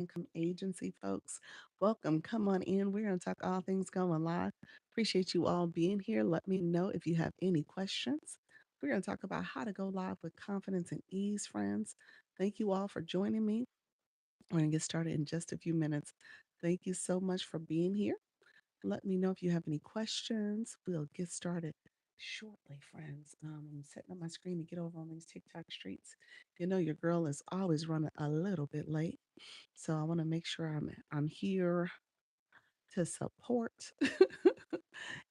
income agency folks. Welcome. Come on in. We're going to talk all things going live. Appreciate you all being here. Let me know if you have any questions. We're going to talk about how to go live with confidence and ease, friends. Thank you all for joining me. We're going to get started in just a few minutes. Thank you so much for being here. Let me know if you have any questions. We'll get started shortly, friends. I'm setting up my screen to get over on these TikTok streets. You know, your girl is always running a little bit late. So I want to make sure I'm here to support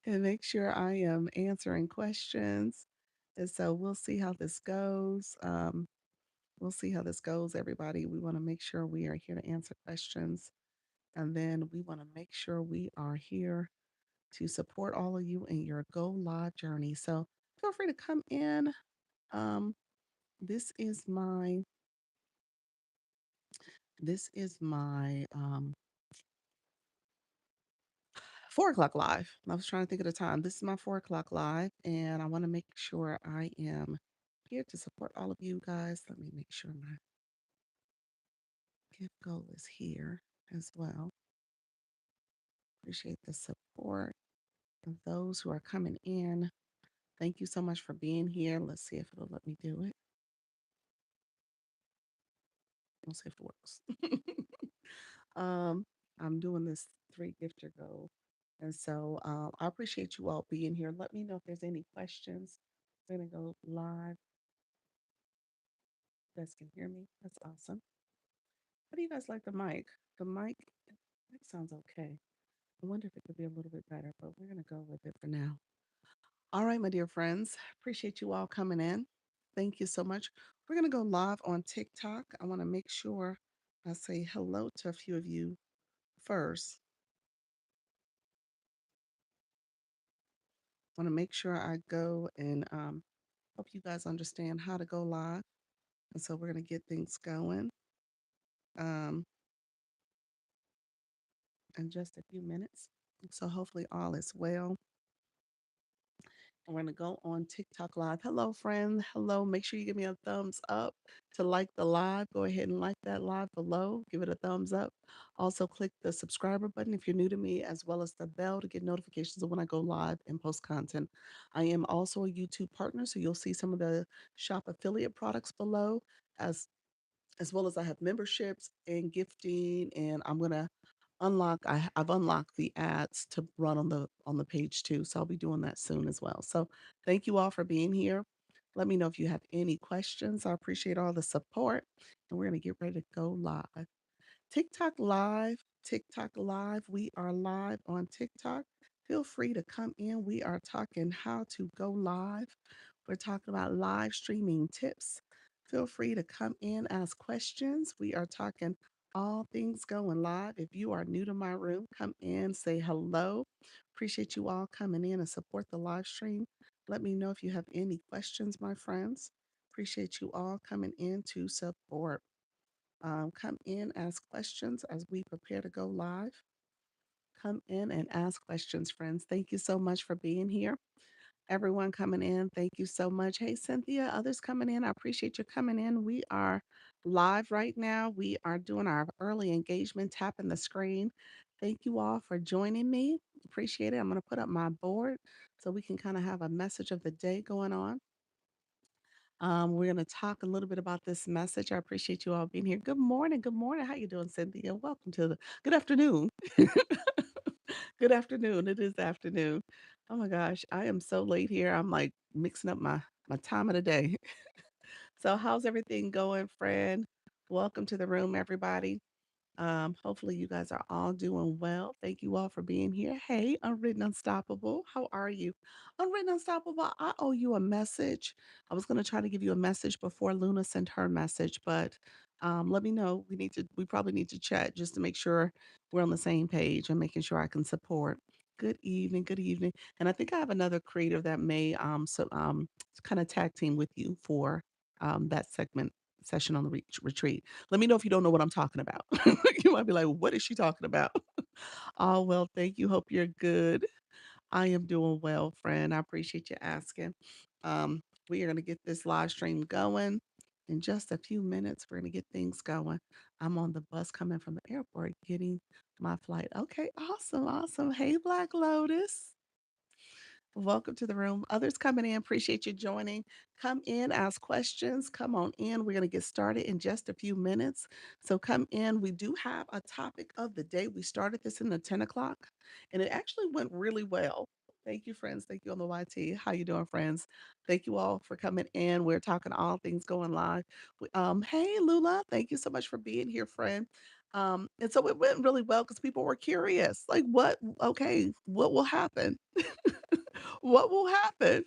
and make sure I am answering questions. And so we'll see how this goes. We'll see how this goes, everybody. We want to make sure we are here to answer questions. And then we want to make sure we are here to support all of you in your go live journey. So feel free to come in. Um, this is my this is my 4 o'clock live. I was trying to think of the time. This is my 4 o'clock live, and I want to make sure I am here to support all of you guys. Let me make sure my gift goal is here as well. Appreciate the support of those who are coming in. Thank you so much for being here. Let's see if it'll let me do it. We'll see if it works. um, I'm doing this 3 gifter goal. And so I appreciate you all being here. Let me know if there's any questions. We're going to go live. You guys can hear me. That's awesome. How do you guys like the mic? The mic sounds okay. I wonder if it could be a little bit better, but we're going to go with it for now. All right, my dear friends. Appreciate you all coming in. Thank you so much. We're going to go live on TikTok. I want to make sure I say hello to a few of you first. I want to make sure I go and help you guys understand how to go live. And so we're going to get things going um, in just a few minutes. So hopefully all is well. And we're going to go on TikTok live. Hello, friend. Hello. Make sure you give me a thumbs up to like the live. Go ahead and like that live below. Give it a thumbs up. Also, click the subscriber button if you're new to me, as well as the bell to get notifications of when I go live and post content. I am also a YouTube partner, so you'll see some of the shop affiliate products below, as well as I have memberships and gifting, and I'm gonna I've unlocked the ads to run on the page too. So I'll be doing that soon as well. So thank you all for being here. Let me know if you have any questions. I appreciate all the support. And we're gonna get ready to go live. TikTok live, TikTok live. We are live on TikTok. Feel free to come in. We are talking how to go live. We're talking about live streaming tips. Feel free to come in, ask questions. We are talking all things going live. If you are new to my room, come in, say hello. Appreciate you all coming in and support the live stream. Let me know if you have any questions, my friends. Appreciate you all coming in to support. Come in, ask questions as we prepare to go live. Come in and ask questions, friends. Thank you so much for being here. Everyone coming in, thank you so much. Hey, Cynthia, others coming in, I appreciate you coming in. We are live right now. We are doing our early engagement, tapping the screen. Thank you all for joining me. Appreciate it. I'm going to put up my board so we can kind of have a message of the day going on. We're going to talk a little bit about this message. I appreciate you all being here. Good morning. Good morning. How you doing, Cynthia? Welcome to the good afternoon. Good afternoon. It is afternoon. Oh my gosh, I am so late here. I'm like mixing up my time of the day. So how's everything going, friend? Welcome to the room, everybody. Hopefully you guys are all doing well. Thank you all for being here. Hey, Unwritten Unstoppable, how are you? Unwritten Unstoppable, I owe you a message. I was going to try to give you a message before Luna sent her message, but let me know. We probably need to chat just to make sure we're on the same page and making sure I can support. Good evening, good evening. And I think I have another creator that may kind of tag team with you for that segment session on the retreat. Let me know if you don't know what I'm talking about. You might be like, what is she talking about? Oh, well, thank you. Hope you're good. I am doing well, friend. I appreciate you asking. We are going to get this live stream going. in just a few minutes. We're going to get things going. I'm on the bus coming from the airport, getting my flight. Okay, awesome, awesome. Hey, Black Lotus. Welcome to the room. Others coming in, appreciate you joining. Come in, ask questions. Come on in. We're going to get started in just a few minutes. So come in. We do have a topic of the day. We started this in the 10 o'clock, and it actually went really well. Thank you, friends. Thank you on the YT. How you doing, friends? Thank you all for coming in. We're talking all things going live. Hey, Lula. Thank you so much for being here, friend. And so it went really well because people were curious, like, what? Okay, what will happen? What will happen?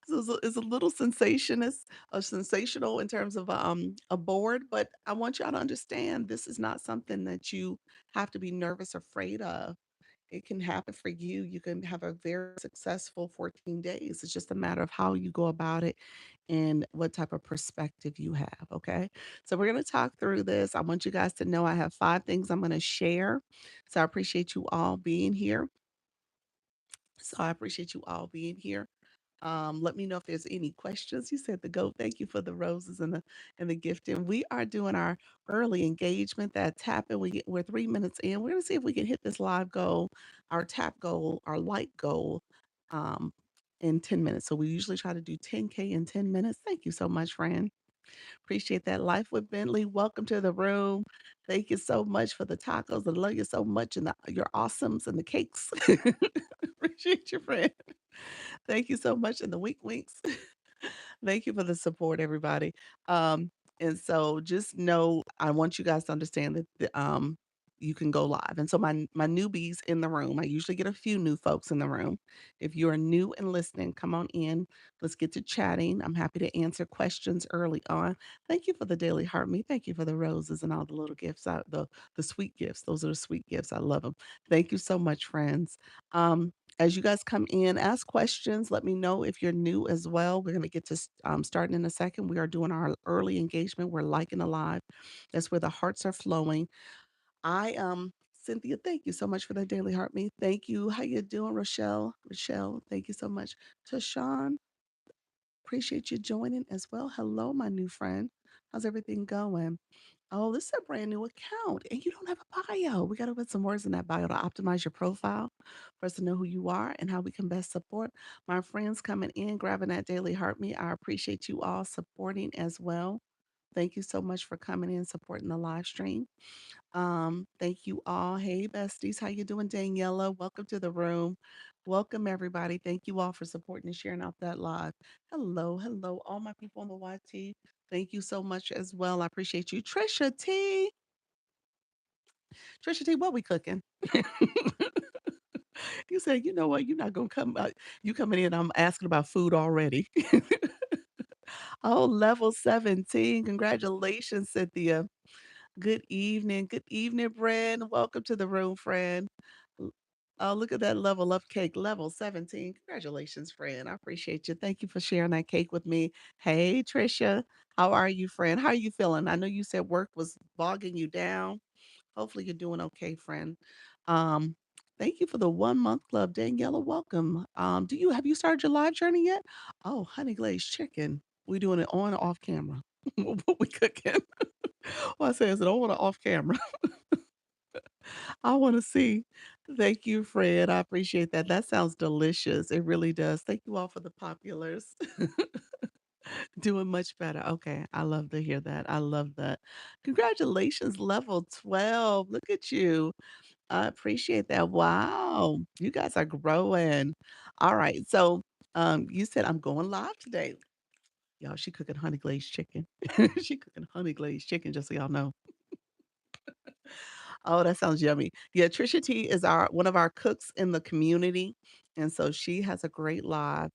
So it's a little sensational in terms of a board, but I want y'all to understand this is not something that you have to be nervous or afraid of. It can happen for you. You can have a very successful 14 days. It's just a matter of how you go about it and what type of perspective you have. Okay. So we're going to talk through this. I want you guys to know I have 5 things I'm going to share. So I appreciate you all being here. Let me know if there's any questions. You said the goat. Thank you for the roses and the gifting. We are doing our early engagement. That tapping. We're 3 minutes in. We're gonna see if we can hit this live goal, our tap goal, our light goal, um, in 10 minutes. So we usually try to do 10K in 10 minutes. Thank you so much, friend. Appreciate that. Life with Bentley. Welcome to the room. Thank you so much for the tacos. I love you so much and your awesomes and the cakes. Appreciate your friend. Thank you so much, and the wink winks. Thank you for the support, everybody. Um, and so just know I want you guys to understand that you can go live. And so my newbies in the room, I usually get a few new folks in the room. If you are new and listening, come on in. Let's get to chatting. I'm happy to answer questions early on. Thank you for the daily heart me. Thank you for the roses and all the little gifts. The sweet gifts. Those are the sweet gifts. I love them. Thank you so much, friends. As you guys come in, ask questions. Let me know if you're new as well. We're going to get to starting in a second. We are doing our early engagement. We're liking alive. That's where the hearts are flowing. Cynthia, thank you so much for that daily heart me. Thank you. How you doing, Rochelle? Rochelle, thank you so much. Tashawn, appreciate you joining as well. Hello, my new friend. How's everything going? Oh, this is a brand new account and you don't have a bio. We got to put some words in that bio to optimize your profile for us to know who you are and how we can best support. My friends coming in, grabbing that daily heart me. I appreciate you all supporting as well. Thank you so much for coming in, supporting the live stream. Thank you all. Hey, besties, how you doing, Daniela? Welcome to the room. Welcome, everybody. Thank you all for supporting and sharing out that live. Hello, hello, all my people on the YT. Thank you so much as well. I appreciate you. Trisha T. Trisha T, what we cooking? You said, you know what? You're not gonna come out. You coming in, I'm asking about food already. Oh, level 17. Congratulations, Cynthia. Good evening. Good evening, friend. Welcome to the room, friend. L- Oh, look at that level up cake, level 17. Congratulations, friend. I appreciate you. Thank you for sharing that cake with me. Hey, Trisha. How are you, friend? How are you feeling? I know you said work was bogging you down. Hopefully you're doing okay, friend. Um, Thank you for the 1 month club, Daniela. Welcome. Do you have you started your live journey yet? Oh, honey glazed chicken. We doing it on or off camera? What we cooking? Well, I say, is it on or off camera? I want to see. Thank you, Fred. I appreciate that. That sounds delicious. It really does. Thank you all for the populars. Doing much better. Okay. I love to hear that. I love that. Congratulations, level 12. Look at you. I appreciate that. Wow. You guys are growing. All right. So you said I'm going live today. Y'all, she cooking honey glazed chicken. She cooking honey glazed chicken, just so y'all know. Oh, that sounds yummy. Yeah, Trisha T is our one of our cooks in the community. And so she has a great live.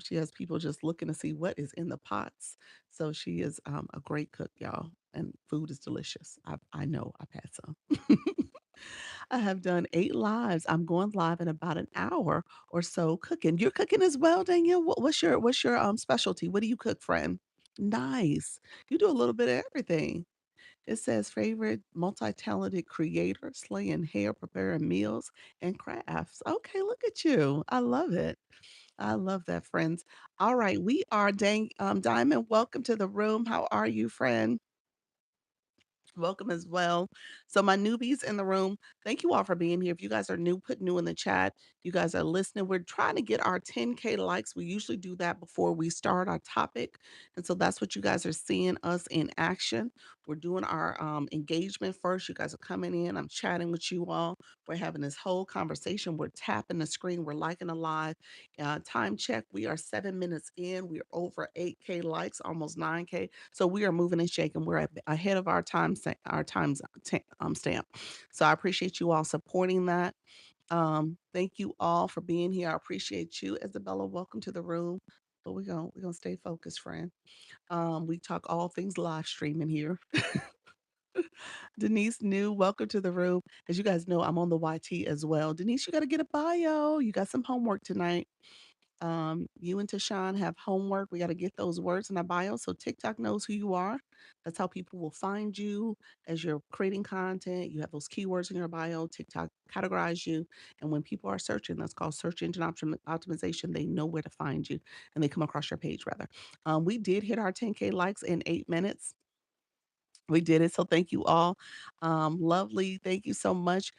She has people just looking to see what is in the pots. So she is a great cook, y'all. And food is delicious. I know I've had some. I have done 8 lives. I'm going live in about an hour or so cooking. You're cooking as well, Danielle? What's your specialty? What do you cook, friend? Nice. You do a little bit of everything. It says favorite multi-talented creator, slaying hair, preparing meals, and crafts. Okay, look at you. I love it. I love that, friends. All right, we are Diamond. Welcome to the room. How are you, friend? Welcome as well. So, my newbies in the room, thank you all for being here. If you guys are new, put new in the chat. You guys are listening. We're trying to get our 10K likes. We usually do that before we start our topic. And so that's what you guys are seeing us in action. We're doing our engagement first. You guys are coming in. I'm chatting with you all. We're having this whole conversation. We're tapping the screen. We're liking the live. Time check. We are 7 minutes in. We're over 8K likes, almost 9K. So we are moving and shaking. We're ahead of our stamp. So I appreciate you all supporting that. Thank you all for being here. I appreciate you, Isabella. Welcome to the room. But we're gonna stay focused, friend. We talk all things live streaming here. Denise New, welcome to the room. As you guys know, I'm on the YT as well. Denise, you got to get a bio. You got some homework tonight. You and Tashawn have homework. We got to get those words in our bio so TikTok knows who you are. That's how people will find you as you're creating content. You have those keywords in your bio. TikTok categorize you. And when people are searching, that's called search engine optimization. They know where to find you and they come across your page rather. We did hit our 10K likes in 8 minutes. We did it, so thank you all. Lovely, thank you so much.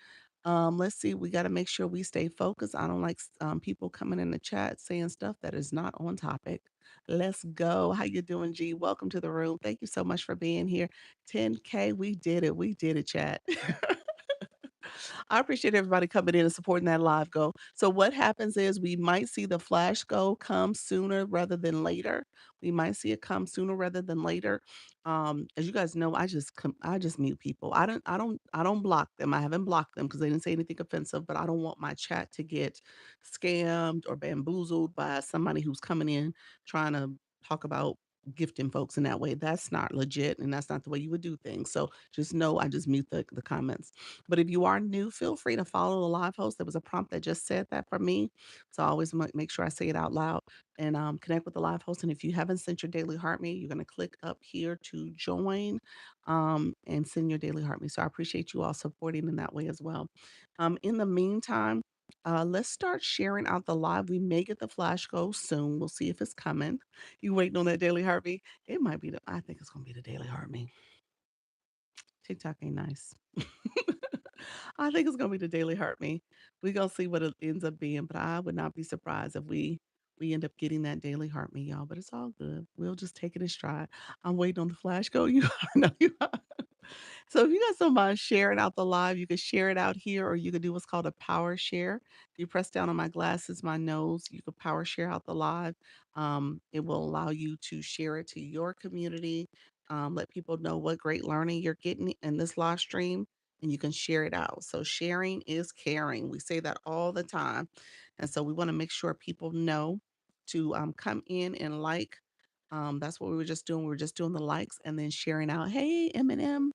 Let's see, we gotta make sure we stay focused. I don't like people coming in the chat saying stuff that is not on topic. Let's go. How you doing, G? Welcome to the room. Thank you so much for being here. 10K, we did it. We did it, chat. I appreciate everybody coming in and supporting that live go. So what happens is we might see the flash go come sooner rather than later. We might see it come sooner rather than later. As you guys know, I just mute people. I don't block them. I haven't blocked them because they didn't say anything offensive, but I don't want my chat to get scammed or bamboozled by somebody who's coming in trying to talk about gifting folks in that way. That's not legit and that's not the way you would do things. So just know I just mute the comments. But if you are new, feel free to follow the live host. There was a prompt that just said that for me. So I always make sure I say it out loud and connect with the live host. And if you haven't sent your daily heart me, you're going to click up here to join and send your daily heart me. So I appreciate you all supporting in that way as well. In the meantime, let's start sharing out the live. We may get the flash go soon. We'll see if it's coming. You waiting on that daily heart me? It might be I think it's going to be the daily heart me. TikTok ain't nice. I think it's gonna be the Daily Hurt Me. We gonna see what it ends up being, but I would not be surprised if we end up getting that Daily Hurt Me, y'all. But it's all good. We'll just take it in stride. I'm waiting on the flash go. You I know you are. So if you guys don't mind sharing out the live, you can share it out here, or you can do what's called a power share. If you press down on my glasses, my nose, you can power share out the live. It will allow you to share it to your community. Let people know what great learning you're getting in this live stream, and you can share it out. So sharing is caring. We say that all the time, and so we want to make sure people know to come in and like. That's what we were just doing. We were just doing the likes and then sharing out. Hey, Eminem,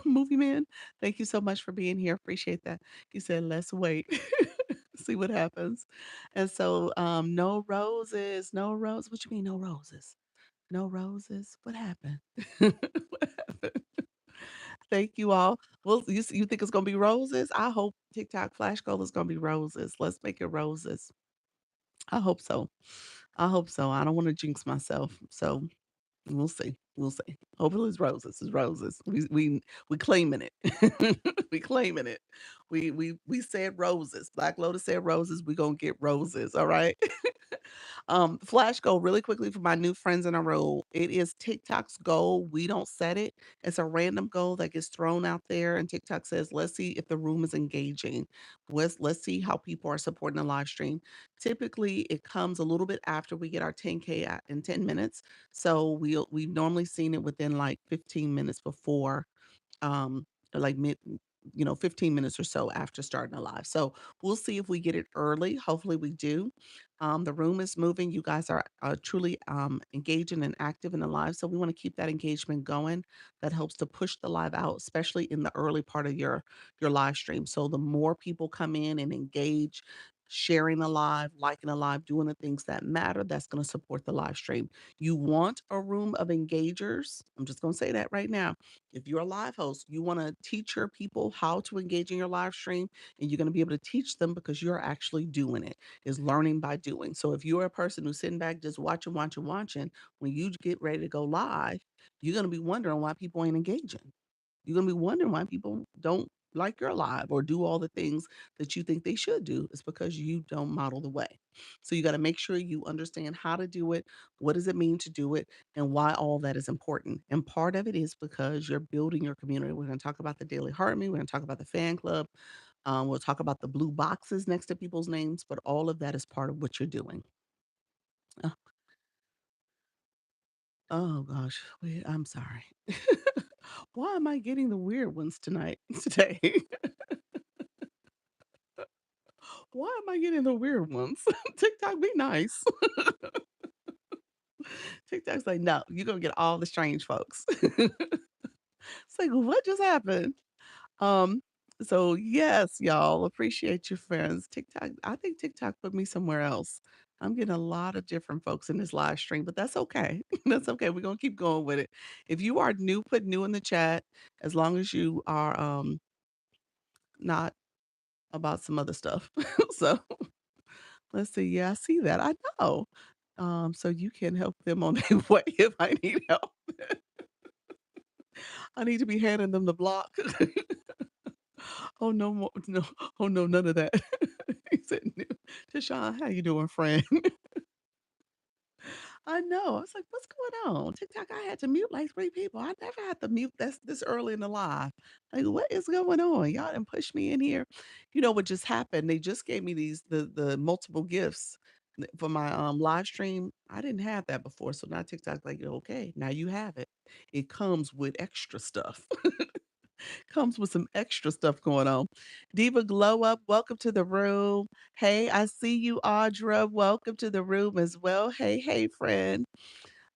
movie man, thank you so much for being here. Appreciate that. You said let's wait, see what happens. And so, no roses, no roses. What you mean, no roses? No roses? What happened? What happened? Thank you all. Well, you think it's gonna be roses? I hope TikTok flash goal is gonna be roses. Let's make it roses. I hope so. I hope so. I don't want to jinx myself. So we'll see. We'll see. Hopefully it's roses. It's roses. We claiming it. We claiming it. We said roses. Black Lotus said roses. We gonna get roses. All right. Flash goal really quickly for my new friends in a row. It is TikTok's goal. We don't set it. It's a random goal that gets thrown out there, and TikTok says, "Let's see if the room is engaging. Let's see how people are supporting the live stream." Typically, it comes a little bit after we get our 10K in 10 minutes. So we've normally seen it within like 15 minutes before or like 15 minutes or so after starting a live. So we'll see if we get it early. Hopefully we do. The room is moving. You guys are truly engaging and active in the live. So we want to keep that engagement going. That helps to push the live out, especially in the early part of your live stream. So the more people come in and engage, sharing the live, liking the live, doing the things that matter. That's going to support the live stream. You want a room of engagers. I'm just going to say that right now. If you're a live host, you want to teach your people how to engage in your live stream, and you're going to be able to teach them because you're actually doing it, is learning by doing. So if you're a person who's sitting back just watching, watching, watching, when you get ready to go live, you're going to be wondering why people ain't engaging. You're gonna be wondering why people don't like your live or do all the things that you think they should do. It's because you don't model the way. So you got to make sure you understand how to do it, what does it mean to do it, and why all that is important. And part of it is because you're building your community. We're going to talk about the Daily Heart Me. We're going to talk about the fan club. We'll talk about the blue boxes next to people's names, but all of that is part of what you're doing. Uh, oh gosh, wait, I'm sorry. Why am I getting the weird ones tonight, today? Why am I getting the weird ones? TikTok, be nice. TikTok's like, no, you're gonna get all the strange folks. It's like, what just happened? Um, so yes, y'all appreciate your friends. TikTok, I think TikTok put me somewhere else. I'm getting a lot of different folks in this live stream, but that's okay. That's okay. We're gonna keep going with it. If you are new, put new in the chat as long as you are not about some other stuff. So let's see. Yeah, I see that. I know. So you can help them on their way if I need help. I need to be handing them the block. Oh no, no, oh no, none of that. He said, Tashawn, how you doing, friend? I know. I was like, what's going on? TikTok, I had to mute like three people. I never had to mute this early in the live. Like, what is going on? Y'all didn't push me in here. You know what just happened? They just gave me the multiple gifts for my live stream. I didn't have that before. So now TikTok like, okay, now you have it. It comes with extra stuff. Comes with some extra stuff going on. Diva Glow Up, welcome to the room. Hey, I see you, Audra. Welcome to the room as well. Hey, hey, friend.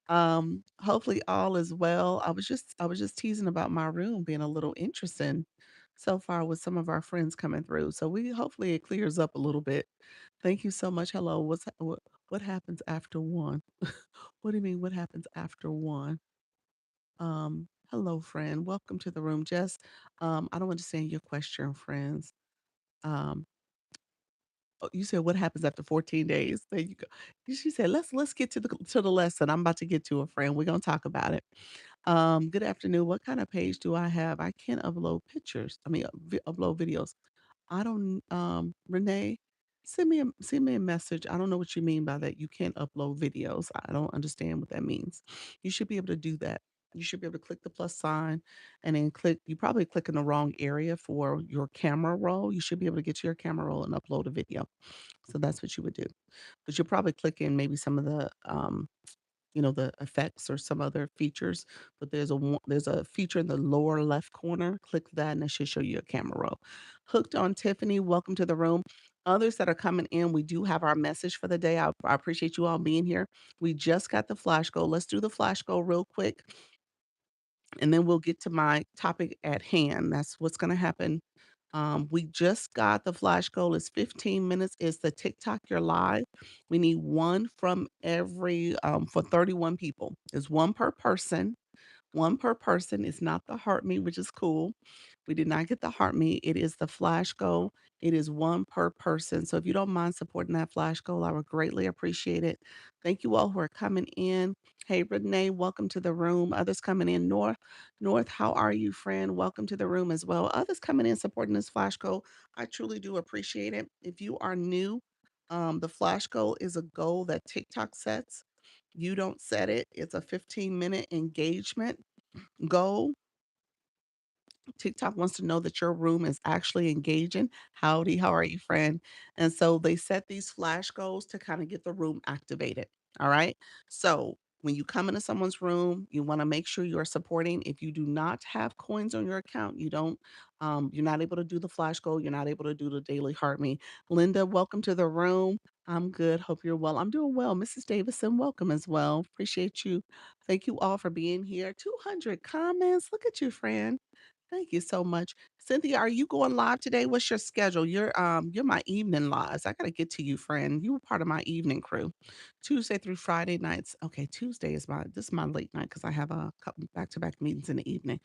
Hopefully all is well. I was just teasing about my room being a little interesting so far with some of our friends coming through. So we hopefully it clears up a little bit. Thank you so much. Hello. What happens after one? What do you mean what happens after one? Hello, friend. Welcome to the room. Jess, I don't understand your question, friends. Um, oh, you said what happens after 14 days? There you go. She said, let's get to the lesson. I'm about to get to a friend. We're gonna talk about it. Good afternoon. What kind of page do I have? I can't upload pictures. I mean, upload videos. I don't, Renee, send me a message. I don't know what you mean by that. You can't upload videos. I don't understand what that means. You should be able to do that. You should be able to click the plus sign and then you probably click in the wrong area for your camera roll. You should be able to get to your camera roll and upload a video. So that's what you would do. But you'll probably click in maybe some of the the effects or some other features, but there's a feature in the lower left corner. Click that and it should show you a camera roll. Hooked on Tiffany, welcome to the room. Others that are coming in, we do have our message for the day. I appreciate you all being here. We just got the flash goal. Let's do the flash goal real quick and then we'll get to my topic at hand. That's what's going to happen. We just got the flash goal is 15 minutes. Is the TikTok your live? We need one from every for 31 people. Is one per person. One per person. It's not the heart me, which is cool. We did not get the heart me. It is the flash goal. It is one per person. So if you don't mind supporting that flash goal, I would greatly appreciate it. Thank you all who are coming in. Hey, Renee, welcome to the room. Others coming in. North, how are you, friend? Welcome to the room as well. Others coming in supporting this flash goal. I truly do appreciate it. If you are new, the flash goal is a goal that TikTok sets. You don't set it. It's a 15-minute engagement goal. TikTok wants to know that your room is actually engaging. Howdy, how are you, friend? And so they set these flash goals to kind of get the room activated. All right. So when you come into someone's room, you want to make sure you are supporting. If you do not have coins on your account, you're not able to do the flash goal. You're not able to do the daily heart me. Linda, welcome to the room. I'm good. Hope you're well. I'm doing well. Mrs. Davison, welcome as well. Appreciate you. Thank you all for being here. 200 comments. Look at you, friend. Thank you so much. Cynthia, are you going live today? What's your schedule? You're my evening lives. I gotta get to you, friend. You were part of my evening crew. Tuesday through Friday nights. Okay, Tuesday is my late night because I have a couple back-to-back meetings in the evening.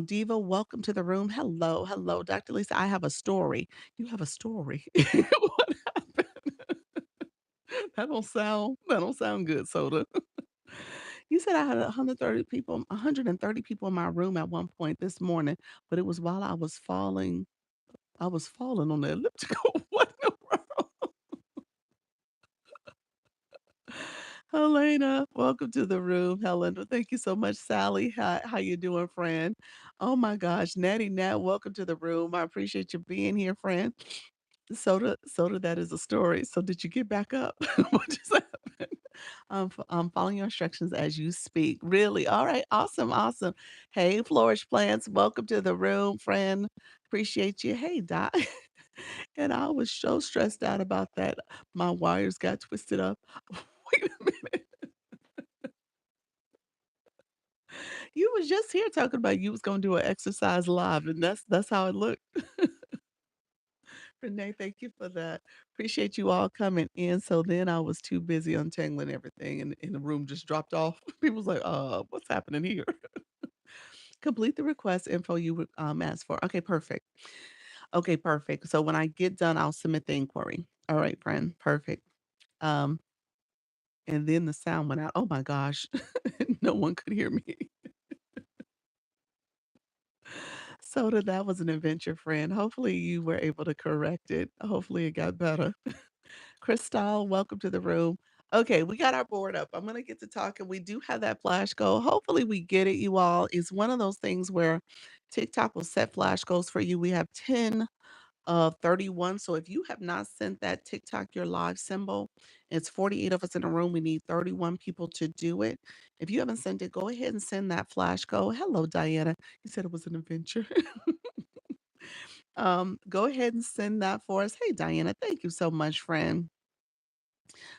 Diva, welcome to the room. Hello, hello. Dr. Lisa, I have a story. You have a story. What happened? That don't sound good, Soda. You said I had 130 people in my room at one point this morning, but it was while I was falling on the elliptical. What in the world? Helena, welcome to the room. Helena, thank you so much. Sally, how you doing, friend? Oh my gosh, Natty Nat, welcome to the room. I appreciate you being here, friend. Soda, that is a story. So did you get back up? What just happened? I'm following your instructions as you speak. Really? All right. Awesome. Awesome. Hey, Flourish Plants. Welcome to the room, friend. Appreciate you. Hey, Doc. And I was so stressed out about that. My wires got twisted up. Wait a minute. You was just here talking about you was gonna do an exercise live, and that's how it looked. Renee, thank you for that. Appreciate you all coming in. So then I was too busy untangling everything and the room just dropped off. People was like, what's happening here? Complete the request info you asked for. Okay, perfect. Okay, perfect. So when I get done, I'll submit the inquiry. All right, friend. Perfect. Um, and then the sound went out. Oh my gosh. No one could hear me. So that was an adventure, friend. Hopefully you were able to correct it. Hopefully it got better. Crystal, welcome to the room. Okay, we got our board up. I'm gonna get to talking. We do have that flash goal. Hopefully, we get it, you all. It's one of those things where TikTok will set flash goals for you. We have 10 of 31. So if you have not sent that TikTok your live symbol, it's 48 of us in a room. We need 31 people to do it. If you haven't sent it, go ahead and send that flash goal. Hello, Diana. You said it was an adventure. Go ahead and send that for us. Hey, Diana, thank you so much, friend.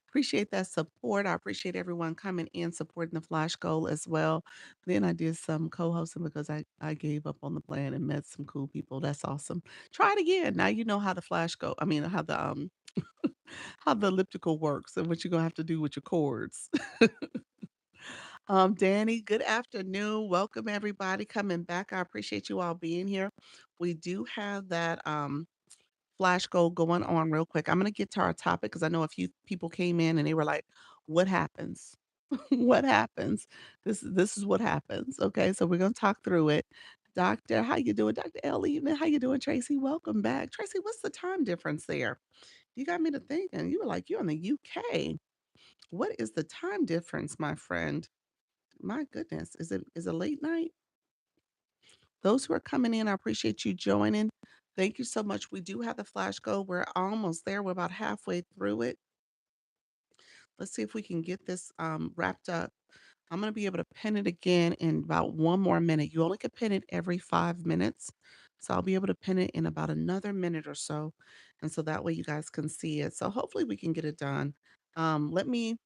Appreciate that support. I appreciate everyone coming in supporting the flash goal as well. Then I did some co-hosting because I gave up on the plan and met some cool people. That's awesome. Try it again. Now you know how the flash go. I mean, how the how the elliptical works and what you're gonna have to do with your cords. Danny, good afternoon. Welcome everybody coming back. I appreciate you all being here. We do have that flash goal going on real quick. I'm gonna get to our topic because I know a few people came in and they were like, "What happens? What happens? This is what happens." Okay, so we're gonna talk through it. Doctor, how you doing? Dr. L. Evening, how you doing, Tracy? Welcome back, Tracy. What's the time difference there? You got me to thinking. You were like, you're in the UK. What is the time difference, my friend? My goodness, is it late night? Those who are coming in, I appreciate you joining. Thank you so much. We do have the flash goal. We're almost there. We're about halfway through it. Let's see if we can get this wrapped up. I'm going to be able to pin it again in about one more minute. You only can pin it every 5 minutes. So I'll be able to pin it in about another minute or so. And so that way you guys can see it. So hopefully we can get it done. Let me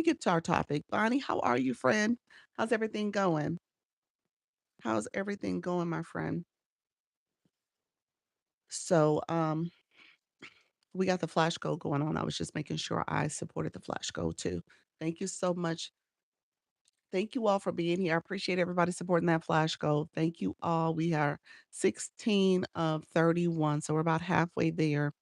get to our topic. Bonnie, how are you, friend? How's everything going? How's everything going, my friend? So we got the flash goal going on. I was just making sure I supported the flash goal too. Thank you so much. Thank you all for being here. I appreciate everybody supporting that flash goal. Thank you all. We are 16 of 31, so we're about halfway there.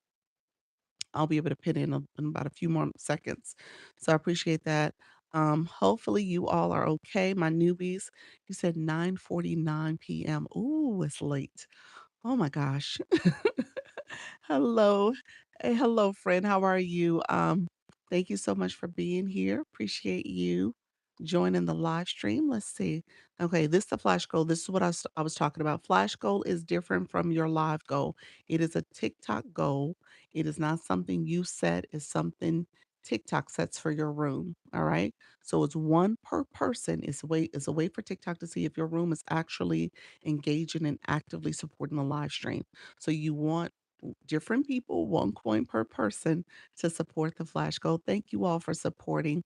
I'll be able to pin in about a few more seconds. So I appreciate that. Hopefully you all are okay. My newbies, you said 9:49 p.m. Ooh, it's late. Oh my gosh. Hello. Hey, hello, friend. How are you? Thank you so much for being here. Appreciate you joining the live stream. Let's see. Okay, this is the flash goal. This is what I was talking about. Flash goal is different from your live goal. It is a TikTok goal. It is not something you set, it's something TikTok sets for your room. All right. So it's one per person. It's a way for TikTok to see if your room is actually engaging and actively supporting the live stream. So you want different people, one coin per person to support the flash goal. Thank you all for supporting.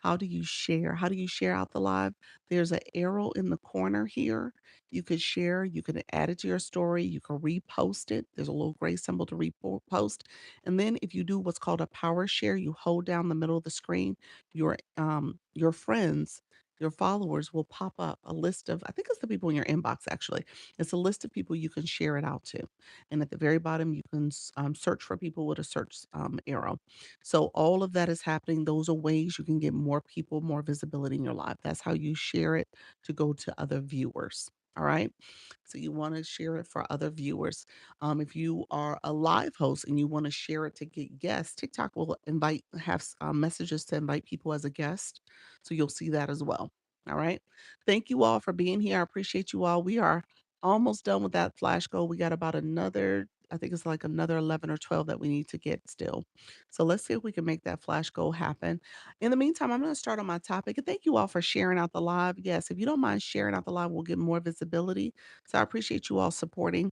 How do you share? How do you share out the live? There's an arrow in the corner here. You could share, you can add it to your story, you can repost it. There's a little gray symbol to repost. And then if you do what's called a power share, you hold down the middle of the screen, your friends, your followers will pop up a list of, I think it's the people in your inbox actually. It's a list of people you can share it out to. And at the very bottom, you can search for people with a search arrow. So all of that is happening. Those are ways you can get more people, more visibility in your life. That's how you share it to go to other viewers. All right. So you want to share it for other viewers. If you are a live host and you want to share it to get guests, TikTok will have messages to invite people as a guest. So you'll see that as well. All right. Thank you all for being here. I appreciate you all. We are almost done with that flash goal. We got about another, I think it's like another 11 or 12 that we need to get still. So let's see if we can make that flash goal happen. In the meantime, I'm going to start on my topic. And thank you all for sharing out the live. Yes, if you don't mind sharing out the live, we'll get more visibility. So I appreciate you all supporting.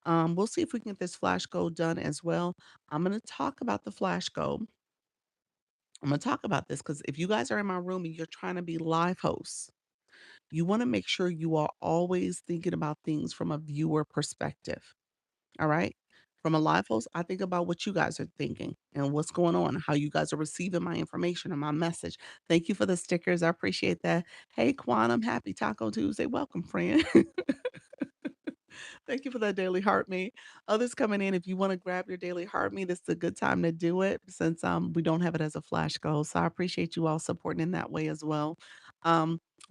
We'll see if we can get this flash goal done as well. I'm going to talk about the flash goal. I'm going to talk about this because if you guys are in my room and you're trying to be live hosts, you want to make sure you are always thinking about things from a viewer perspective. All right. From a live host, I think about what you guys are thinking and what's going on, how you guys are receiving my information and my message. Thank you for the stickers. I appreciate that. Hey, Quantum, happy Taco Tuesday. Welcome, friend. Thank you for that daily heart me. Others coming in, if you want to grab your daily heart me, this is a good time to do it since we don't have it as a flash goal. So I appreciate you all supporting in that way as well.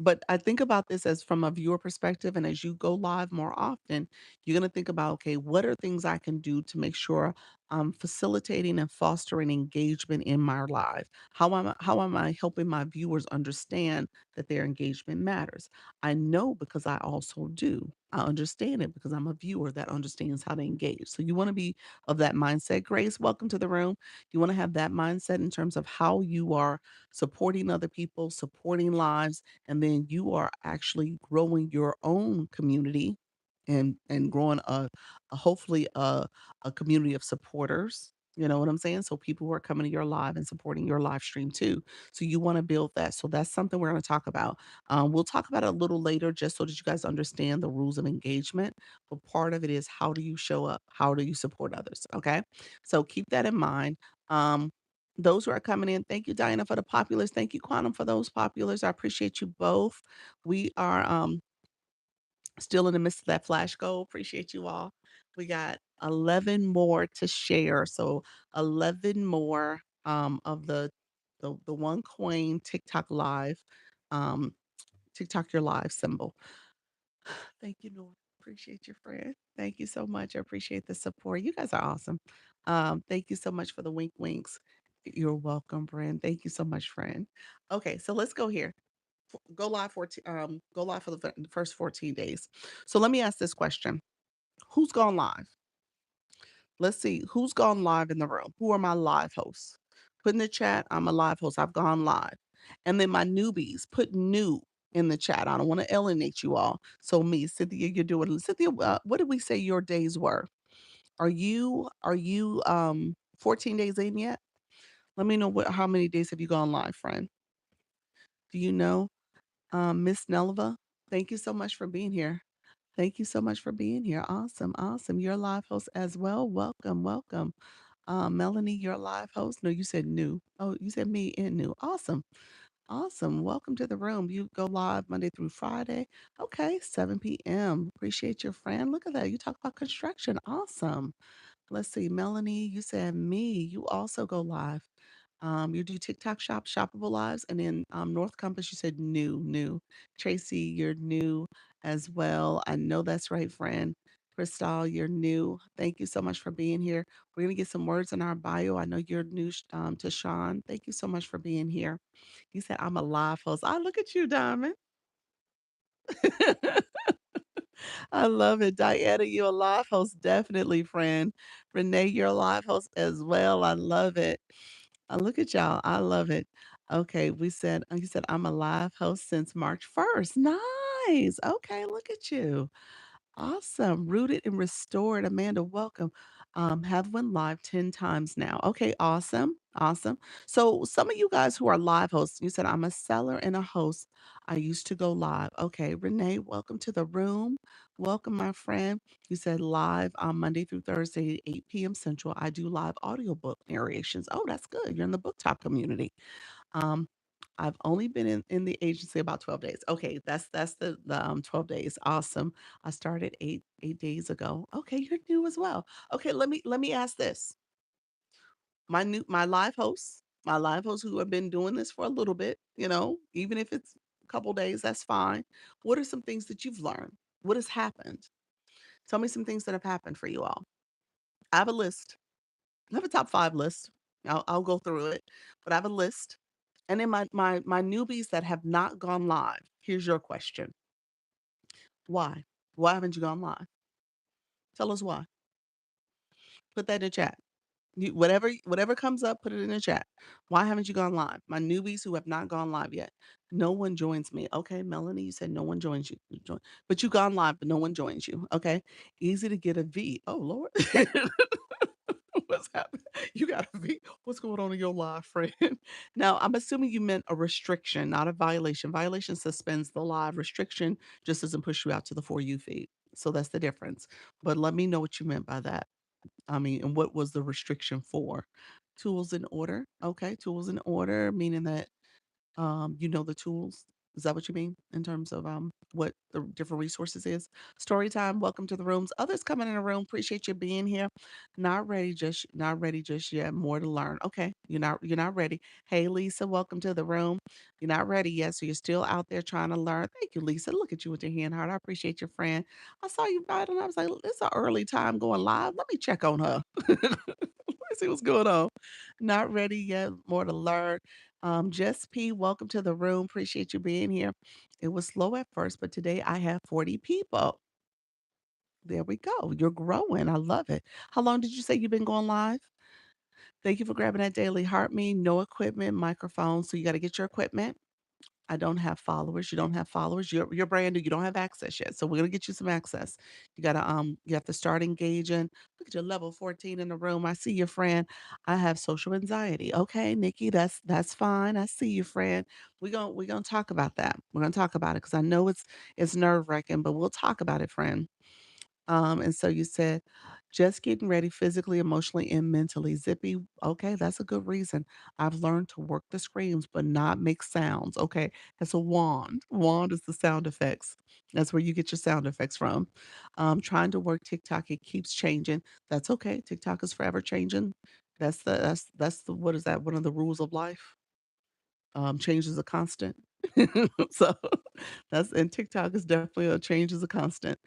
But I think about this as from a viewer perspective, and as you go live more often, you're going to think about, okay, what are things I can do to make sure I'm facilitating and fostering engagement in my live? How am I helping my viewers understand that their engagement matters? I know because I also do. I understand it because I'm a viewer that understands how to engage. So you want to be of that mindset. Grace, welcome to the room. You want to have that mindset in terms of how you are supporting other people, supporting lives, and then you are actually growing your own community and growing a hopefully a community of supporters. You know what I'm saying? So people who are coming to your live and supporting your live stream too. So you want to build that. So that's something we're going to talk about. We'll talk about it a little later just so that you guys understand the rules of engagement. But part of it is how do you show up? How do you support others? Okay. So keep that in mind. Um, those who are coming in, thank you, Diana, for the populars. Thank you, Quantum, for those populars. I appreciate you both. We are still in the midst of that flash goal. Appreciate you all. We got 11 more to share. So 11 more of the one coin TikTok live, um, TikTok your live symbol. Thank you, Lord. Appreciate your friend. Thank you so much. I appreciate the support. You guys are awesome. Thank you so much for the wink winks. You're welcome, friend. Thank you so much, friend. Okay, so let's go here. Go live 14, go live for the first 14 days. So let me ask this question. Who's gone live? Let's see who's gone live in the room. Who are my live hosts? Put in the chat, I'm a live host. I've gone live. And then my newbies, put new in the chat. I don't want to alienate you all. So me, Cynthia, you're doing Cynthia, what did we say your days were? Are you 14 days in yet? Let me know how many days have you gone live, friend? Do you know? Miss Nelva, thank you so much for being here. Thank you so much for being here. Awesome, awesome. You're a live host as well. Welcome, welcome. Melanie, you're a live host. No, you said new. Oh, you said me and new. Awesome, awesome. Welcome to the room. You go live Monday through Friday. Okay, 7 p.m. Appreciate your friend. Look at that. You talk about construction. Awesome. Let's see, Melanie, you said me. You also go live. You do TikTok shop, shoppable lives, and then North Compass, you said new, new. Tracy, you're new as well. I know that's right, friend. Crystal, you're new. Thank you so much for being here. We're gonna get some words in our bio. I know you're new to Sean. Thank you so much for being here. You said I'm a live host. I look at you, Diamond. I love it. Diana, you're a live host, definitely, friend. Renee, you're a live host as well. I love it. Look at y'all. I love it. Okay, you said I'm a live host since March 1st. Nice. Okay, look at you. Awesome. Rooted and restored. Amanda, welcome. Have went live 10 times now. Okay, awesome. Awesome. So some of you guys who are live hosts, you said I'm a seller and a host. I used to go live. Okay, Renee, welcome to the room. Welcome, my friend. You said live on Monday through Thursday, 8 p.m. Central. I do live audiobook narrations. Oh, that's good. You're in the book talk community. Um, I've only been in the agency about 12 days. Okay, that's the 12 days. Awesome. I started 8 days ago. Okay, you're new as well. Okay, let me ask this. My live hosts who have been doing this for a little bit, even if it's a couple days, that's fine. What are some things that you've learned? What has happened? Tell me some things that have happened for you all. I have a list. I have a top 5 list. I'll go through it, but I have a list. And then my newbies that have not gone live, here's your question. Why? Why haven't you gone live? Tell us why. Put that in the chat. Whatever comes up, put it in the chat. Why haven't you gone live? My newbies who have not gone live yet. No one joins me. Okay, Melanie, you said no one joins you. But you gone live, but no one joins you. Okay. Easy to get a V. Oh Lord. What's happening? You got a V. What's going on in your live, friend? Now, I'm assuming you meant a restriction, not a violation. Violation suspends the live. Restriction just doesn't push you out to the For You feed. So that's the difference. But let me know what you meant by that. I mean, and what was the restriction for? Tools in order. Okay, tools in order, meaning that you know the tools. Is that what you mean in terms of what the different resources is? Story time. Welcome to the rooms. Others coming in the room. Appreciate you being here. Not ready just yet. More to learn. Okay, you're not ready. Hey Lisa, welcome to the room. You're not ready yet, so you're still out there trying to learn. Thank you, Lisa. Look at you with your hand heart. I appreciate your friend. I saw you right, and I was like, it's an early time going live. Let me check on her. Let's see what's going on. Not ready yet. More to learn. Jess P, welcome to the room. Appreciate you being here. It was slow at first, but today I have 40 people. There we go. You're growing. I love it. How long did you say you've been going live? Thank you for grabbing that daily heart me. No equipment, microphone. So you got to get your equipment. I don't have followers. You don't have followers. You're brand new. You don't have access yet. So we're gonna get you some access. You have to start engaging. Look at your level 14 in the room. I see your friend. I have social anxiety. Okay, Nikki, that's fine. I see you, friend. We're gonna talk about that. We're gonna talk about it because I know it's nerve-wracking, but we'll talk about it, friend. And so you said, just getting ready physically, emotionally, and mentally. Zippy, okay, that's a good reason. I've learned to work the screams, but not make sounds. Okay, that's a wand. Wand is the sound effects. That's where you get your sound effects from. Trying to work TikTok, it keeps changing. That's okay. TikTok is forever changing. That's the what is that? One of the rules of life. Change is a constant. So that's and TikTok is definitely a change is a constant.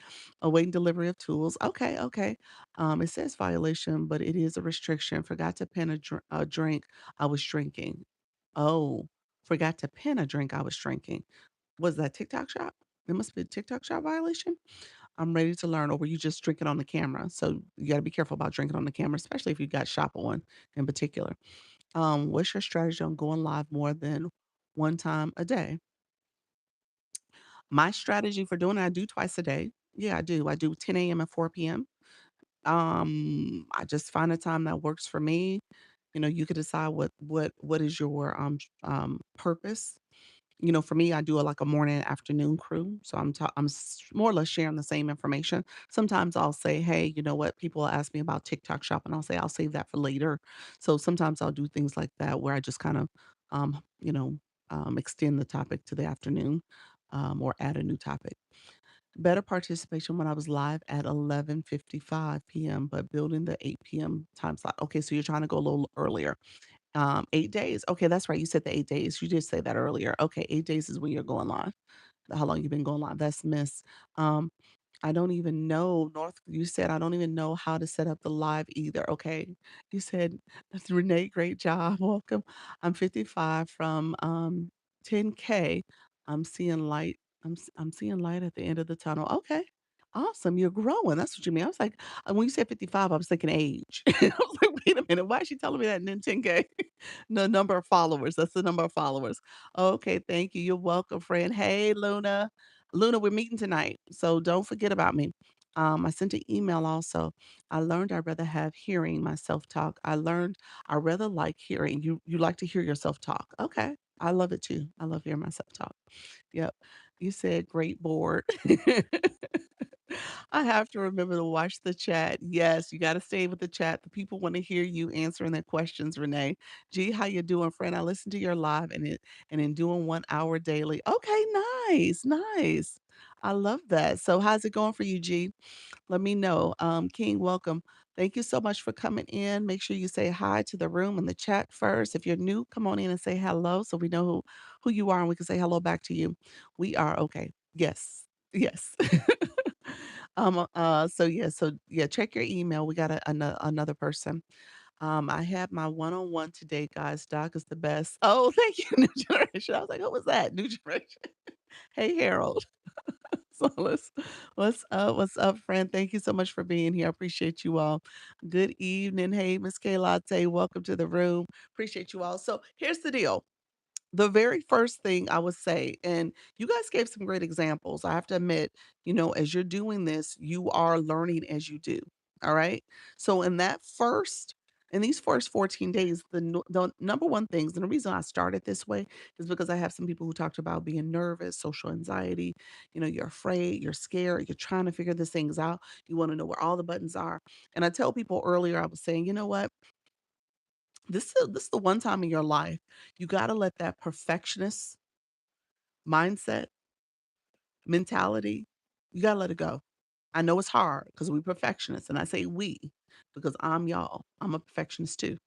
Awaiting delivery of tools. Okay, okay. It says violation, but it is a restriction. Forgot to pen a drink I was drinking. Oh, forgot to pen a drink I was drinking. Was that TikTok shop? It must be a TikTok shop violation. I'm ready to learn. Or were you just drinking on the camera? So you got to be careful about drinking on the camera, especially if you got shop on in particular. What's your strategy on going live more than one time a day? My strategy for doing it, I do twice a day. Yeah, I do. I do 10 a.m. and 4 p.m. I just find a time that works for me. You could decide what is your purpose. For me, I do like a morning and afternoon crew. So more or less sharing the same information. Sometimes I'll say, hey, you know what? People will ask me about TikTok shop, and I'll say I'll save that for later. So sometimes I'll do things like that where I just kind of, um, you know, extend the topic to the afternoon, or add a new topic. Better participation when I was live at 11:55 p.m., but building the 8 p.m. time slot. Okay, so you're trying to go a little earlier. 8 days. Okay, that's right. You said the 8 days. You did say that earlier. Okay, 8 days is when you're going live. How long you been going live. That's Miss. Um, I don't even know, you said, "I don't even know how to set up the live either." Okay. You said, "That's Renee, great job. Welcome. I'm 55 from, 10K. I'm seeing light. I'm seeing light at the end of the tunnel." Okay. Awesome. You're growing. That's what you mean. I was like, when you said 55, I was thinking age. I was like, "Wait a minute. Why is she telling me that?" And then 10K. The number of followers. That's the number of followers. Okay, thank you. You're welcome, friend. Hey, Luna. Luna, we're meeting tonight, so don't forget about me. I sent an email also. I learned I'd rather have hearing my self-talk. I learned I rather like hearing. You like to hear yourself talk. Okay. I love it too. I love hearing myself talk. Yep. You said great board. I have to remember to watch the chat. Yes, you gotta stay with the chat. The people wanna hear you answering their questions, Renee. G, how you doing, friend? I listened to your live and in doing 1 hour daily. Okay, nice, nice. I love that. So how's it going for you, G? Let me know. King, welcome. Thank you so much for coming in. Make sure you say hi to the room in the chat first. If you're new, come on in and say hello so we know who you are and we can say hello back to you. We are okay. Yes. Yes. So yeah, check your email. We got another person. I had my one-on-one today, guys. Doc is the best. Oh, thank you, New Generation. I was like, what was that? New Generation. Hey, Harold. So what's up, friend? Thank you so much for being here. I appreciate you all. Good evening. Hey, Miss K Latte, welcome to the room. Appreciate you all. So here's the deal. The very first thing I would say, and you guys gave some great examples. I have to admit, as you're doing this, you are learning as you do. All right. So in these first 14 days, the number one things, and the reason I started this way is because I have some people who talked about being nervous, social anxiety. You're afraid, you're scared, you're trying to figure these things out. You want to know where all the buttons are. And I tell people earlier, I was saying, you know what? This is the one time in your life you gotta let that perfectionist mindset, mentality, you gotta let it go. I know it's hard because we perfectionists, and I say we because I'm y'all. I'm a perfectionist too.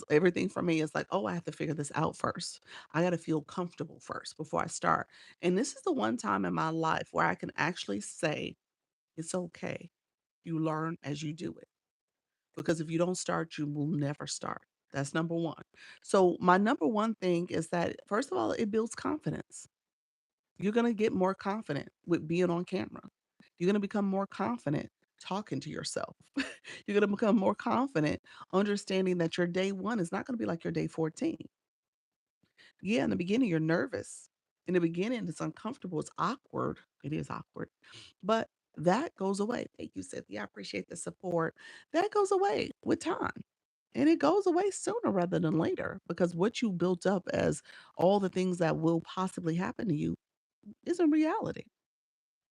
Everything for me is like, "Oh, I have to figure this out first. I gotta feel comfortable first before I start." And this is the one time in my life where I can actually say, "It's okay. You learn as you do it." Because if you don't start, you will never start. That's number one. So, my number one thing is that, first of all, it builds confidence. You're going to get more confident with being on camera. You're going to become more confident talking to yourself. You're going to become more confident understanding that your day one is not going to be like your day 14. Yeah, in the beginning, you're nervous. In the beginning, it's uncomfortable. It's awkward. It is awkward. But that goes away. Thank you, Cynthia. I appreciate the support. That goes away with time. And it goes away sooner rather than later because what you built up as all the things that will possibly happen to you isn't reality.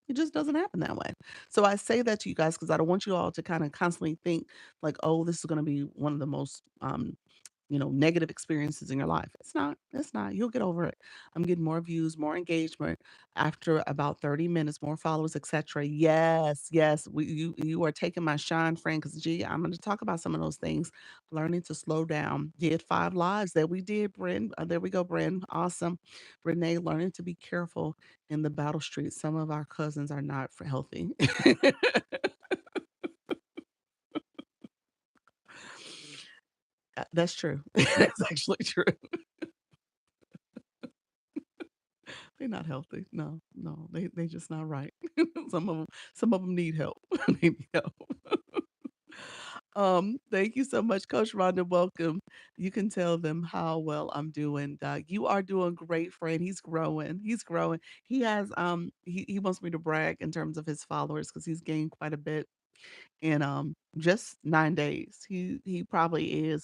It just doesn't happen that way. So I say that to you guys because I don't want you all to kind of constantly think like, oh, this is going to be one of the most negative experiences in your life. It's not. It's not. You'll get over it. I'm getting more views, more engagement after about 30 minutes, more followers, etc. Yes, yes. You are taking my shine, friend. Because gee, I'm going to talk about some of those things. Learning to slow down. Did 5 lives that we did, Bryn. There we go, Bryn. Awesome. Renee, learning to be careful in the battle street. Some of our cousins are not for healthy. That's true. That's actually true. They're not healthy. No, no, they just not right. Some of them need help. They need help. Thank you so much, Coach Rhonda. Welcome. You can tell them how well I'm doing. You are doing great, friend. He's growing. He's growing. He wants me to brag in terms of his followers because he's gained quite a bit in just 9 days. He probably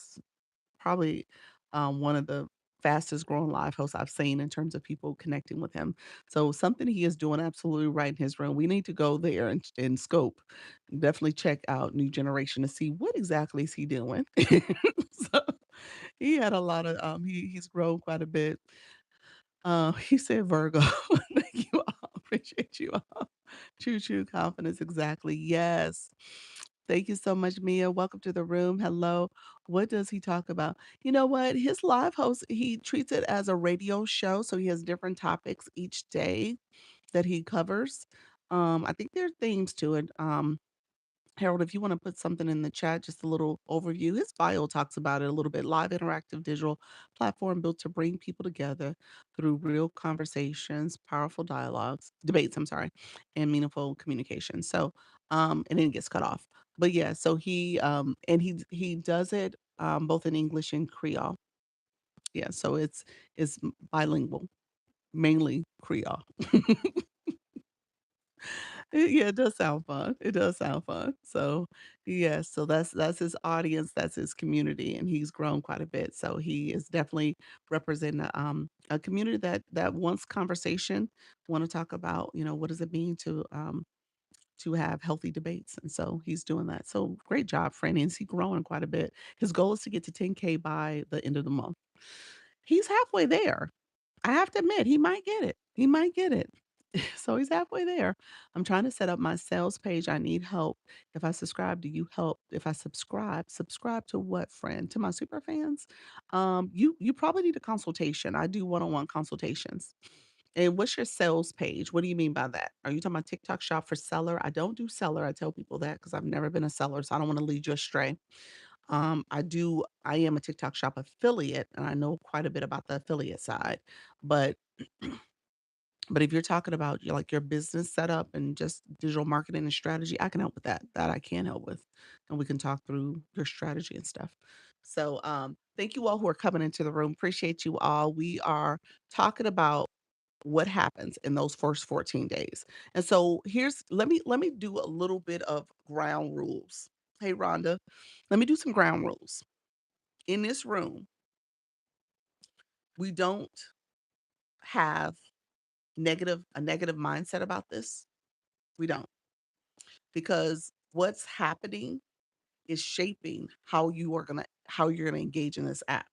one of the fastest growing live hosts I've seen in terms of people connecting with him. So something he is doing absolutely right in his room. We need to go there and scope. Definitely check out New Generation to see what exactly is he doing. So he had a lot of he's grown quite a bit. He said Virgo. Thank you all. Appreciate you all. True, true confidence. Exactly. Yes. Thank you so much, Mia. Welcome to the room. Hello. What does he talk about? You know what? His live host, he treats it as a radio show. So he has different topics each day that he covers. I think there are themes to it. Harold, if you want to put something in the chat, just a little overview. His bio talks about it a little bit. Live interactive digital platform built to bring people together through real conversations, powerful dialogues, debates, I'm sorry, and meaningful communication. So, and then it gets cut off. But yeah, so he does it both in English and Creole. Yeah, so it's bilingual, mainly Creole. Yeah, it does sound fun. It does sound fun. So, yes, so that's his audience, that's his community, and he's grown quite a bit. So he is definitely representing a community that wants conversation, want to talk about, what does it mean to have healthy debates. And so he's doing that. So great job, Franny. And he's growing quite a bit. His goal is to get to 10K by the end of the month. He's halfway there. I have to admit, he might get it. He might get it. So he's halfway there. I'm trying to set up my sales page. I need help. If I subscribe, do you help? If I subscribe to what, friend? To my super fans? You probably need a consultation. I do one-on-one consultations. And what's your sales page? What do you mean by that? Are you talking about TikTok shop for seller? I don't do seller. I tell people that because I've never been a seller, so I don't want to lead you astray. I am a TikTok shop affiliate and I know quite a bit about the affiliate side. But but if you're talking about your business setup and just digital marketing and strategy, I can help with that. That I can help with. And we can talk through your strategy and stuff. So thank you all who are coming into the room. Appreciate you all. We are talking about what happens in those first 14 days. And so here's let me do a little bit of ground rules. Hey Rhonda, let me do some ground rules. In this room, we don't have a negative mindset about this. We don't. Because what's happening is shaping how you're gonna engage in this app.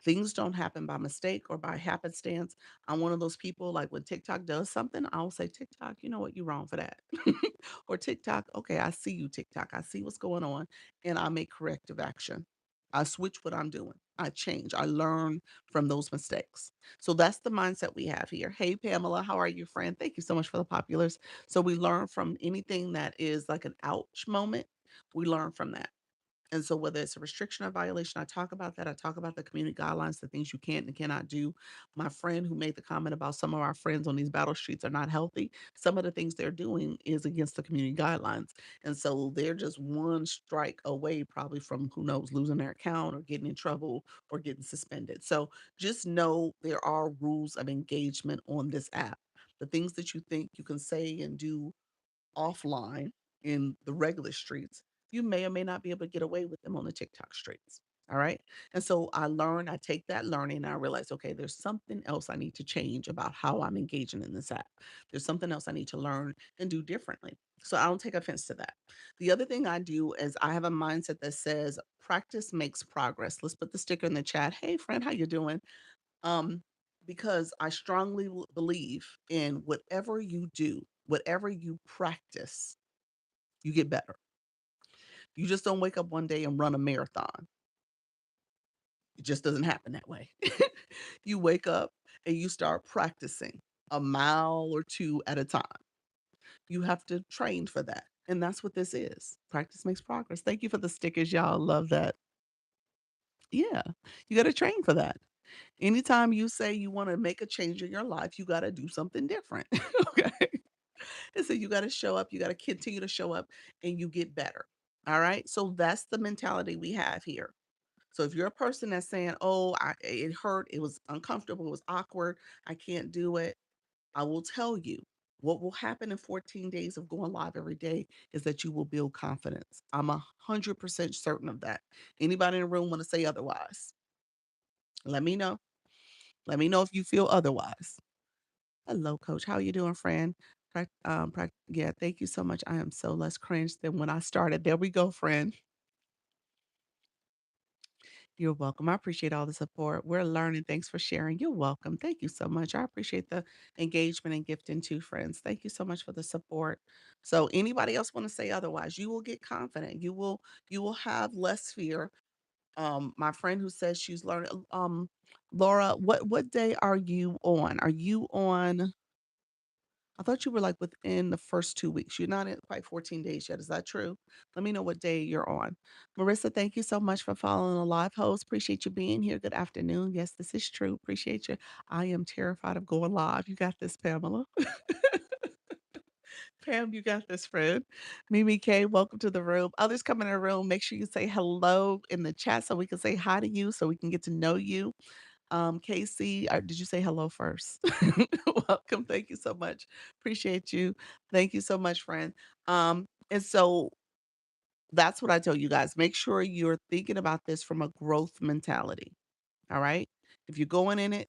Things don't happen by mistake or by happenstance. I'm one of those people, like, when TikTok does something, I'll say, "TikTok, you know what? You're wrong for that." Or, "TikTok, okay, I see you, TikTok. I see what's going on, and I make corrective action. I switch what I'm doing. I change. I learn from those mistakes." So that's the mindset we have here. Hey, Pamela, how are you, friend? Thank you so much for the populars. So we learn from anything that is like an ouch moment, we learn from that. And so whether it's a restriction or violation, I talk about that. I talk about the community guidelines, the things you can and cannot do. My friend who made the comment about some of our friends on these battle streets are not healthy. Some of the things they're doing is against the community guidelines. And so they're just one strike away, probably from who knows, losing their account or getting in trouble or getting suspended. So just know there are rules of engagement on this app. The things that you think you can say and do offline in the regular streets, you may or may not be able to get away with them on the TikTok streets. All right. And so I take that learning and I realize, okay, there's something else I need to change about how I'm engaging in this app. There's something else I need to learn and do differently. So I don't take offense to that. The other thing I do is I have a mindset that says practice makes progress. Let's put the sticker in the chat. Hey friend, how you doing? Um, because I strongly believe in whatever you do, whatever you practice, you get better. You just don't wake up one day and run a marathon. It just doesn't happen that way. You wake up and you start practicing a mile or two at a time. You have to train for that. And that's what this is. Practice makes progress. Thank you for the stickers, y'all. Love that. Yeah, you got to train for that. Anytime you say you want to make a change in your life, you got to do something different. Okay. And so you got to show up, you got to continue to show up and you get better. All right. So that's the mentality we have here. So if you're a person that's saying, "Oh, it hurt, it was uncomfortable, it was awkward, I can't do it," I will tell you what will happen in 14 days of going live every day is that you will build confidence. I'm 100% certain of that. Anybody in the room want to say otherwise? Let me know. Let me know if you feel otherwise. Hello, coach. How are you doing, friend? Yeah, thank you so much. I am so less cringe than when I started. There we go, friend. You're welcome. I appreciate all the support. We're learning. Thanks for sharing. You're welcome. Thank you so much. I appreciate the engagement and gifting too, friends. Thank you so much for the support. So anybody else want to say otherwise, you will get confident. You will have less fear. My friend who says she's learning Laura, what day are you on? Are you on I thought you were, like, within the first 2 weeks. You're not in quite 14 days yet. Is that true? Let me know what day you're on. Marissa, thank you so much for following the live host. Appreciate you being here. Good afternoon. Yes, this is true. Appreciate you. I am terrified of going live. You got this, Pamela. Pam, you got this, friend. Mimi K, welcome to the room. Others come in the room. Make sure you say hello in the chat so we can say hi to you, so we can get to know you. Casey, did you say hello first? Welcome. Thank you so much. Appreciate you. Thank you so much, friend. And so that's what I tell you guys. Make sure you're thinking about this from a growth mentality. All right. If you're going in it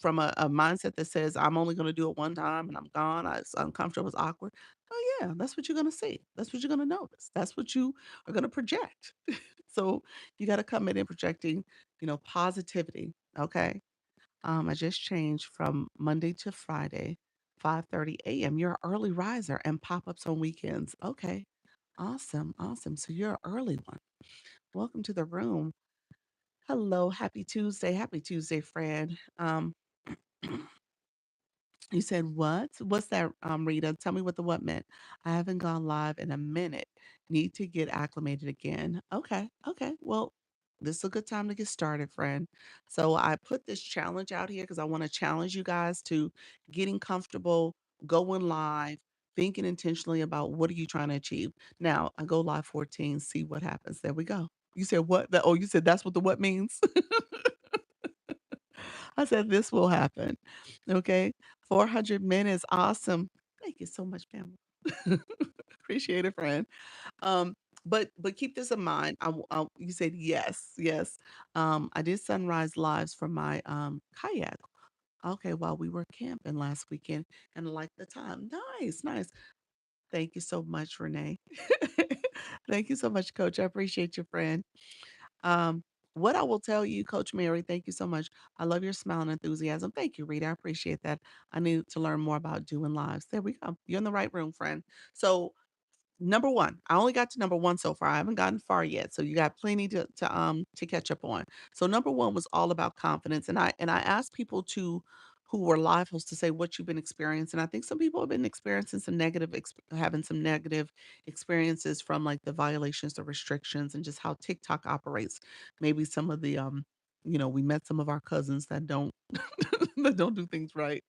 from a mindset that says, I'm only going to do it one time and I'm gone, it's uncomfortable, it's awkward. Oh, yeah, that's what you're going to see. That's what you're going to notice. That's what you are going to project. So you got to come in and projecting, positivity. Okay. I just changed from Monday to Friday, 5:30 a.m. You're an early riser and pop-ups on weekends. Okay. Awesome. Awesome. So you're an early one. Welcome to the room. Hello. Happy Tuesday. Happy Tuesday, friend. You said what? What's that, Rita? Tell me what the what meant. I haven't gone live in a minute. Need to get acclimated again. Okay. Okay. Well, this is a good time to get started, friend. So I put this challenge out here because I want to challenge you guys to getting comfortable, going live, thinking intentionally about what are you trying to achieve. Now I go live 14, see what happens. There we go. You said what? Oh, you said that's what the what means? I said, "This will happen." Okay? 400 minutes, awesome. Thank you so much, Pamela. Appreciate it, friend. But keep this in mind. You said yes, yes. I did sunrise lives from my, kayak. Okay, while we were camping last weekend and like the time. Nice, nice. Thank you so much, Renee. Thank you so much, coach. I appreciate you, friend. Um, what I will tell you, Coach Mary, thank you so much. I love your smile and enthusiasm. Thank you, Rita. I appreciate that. I need to learn more about doing lives. There we go. You're in the right room, friend. So number 1, I only got to number 1 so far, I haven't gotten far yet, so you got plenty to catch up on. So number 1 was all about confidence, and I asked people who were live hosts to say what you've been experiencing. I think some people have been experiencing some having some negative experiences from, like, the violations, the restrictions, and just how TikTok operates. Maybe some of the, we met some of our cousins that don't that don't do things right,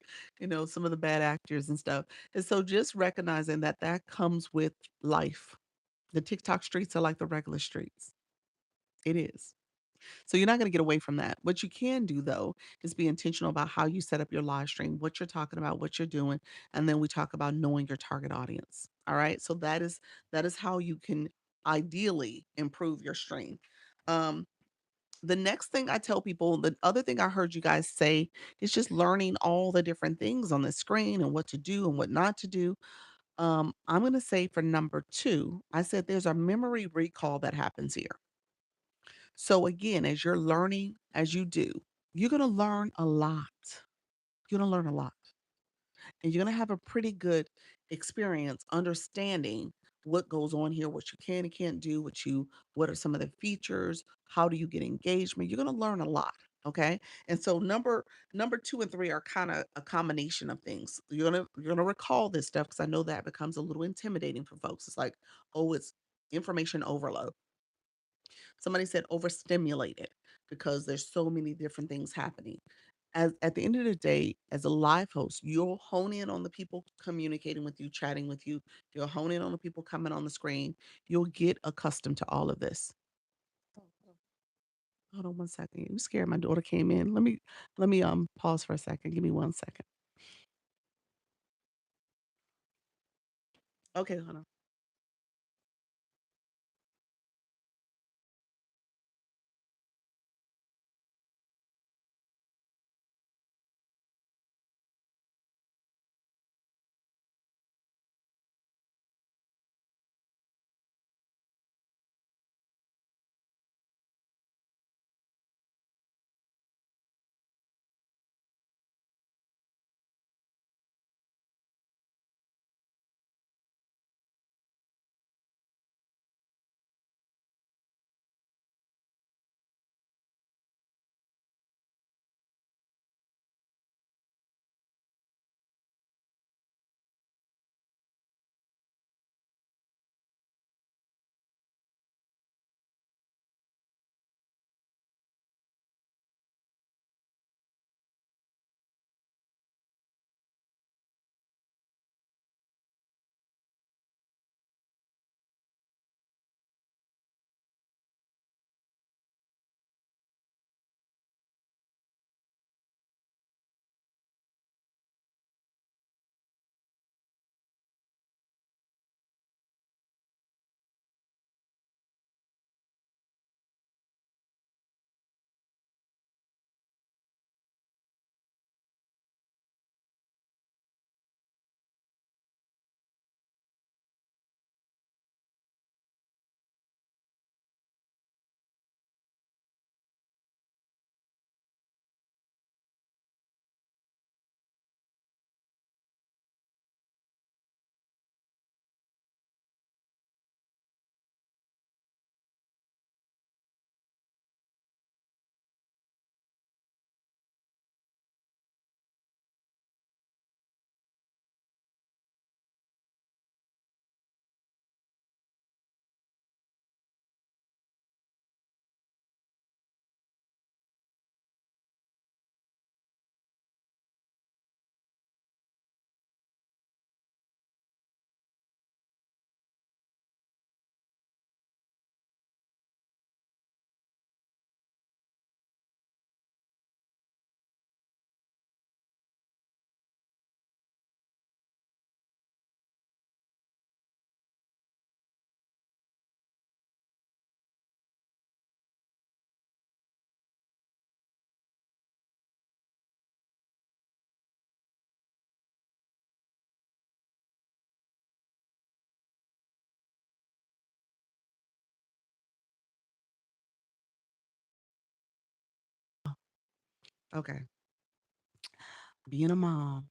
some of the bad actors and stuff. And so just recognizing that that comes with life. The TikTok streets are like the regular streets. It is. So you're not going to get away from that. What you can do though is be intentional about how you set up your live stream, what you're talking about, what you're doing, and then we talk about knowing your target audience. All right? So that is how you can ideally improve your stream. Um the next thing I tell people, the other thing I heard you guys say is just learning all the different things on the screen and what to do and what not to do. I'm going to say for number 2, I said there's a memory recall that happens here. So again, as you're learning, as you do, you're going to learn a lot. You're going to learn a lot. And you're going to have a pretty good experience understanding what goes on here, what you can and can't do, what are some of the features, how do you get engagement. You're going to learn a lot. Okay. And so number 2 and 3 are kind of a combination of things. You're gonna recall this stuff because I know that becomes a little intimidating for folks. It's like, oh, it's information overload. Somebody said overstimulated because there's so many different things happening. As at the end of the day, as a live host, you'll hone in on the people communicating with you, chatting with you. You'll hone in on the people coming on the screen. You'll get accustomed to all of this. Oh, oh, hold on one second. You scared my daughter came in. Let me pause for a second. Give me one second. Okay, hold on. Okay. Being a mom.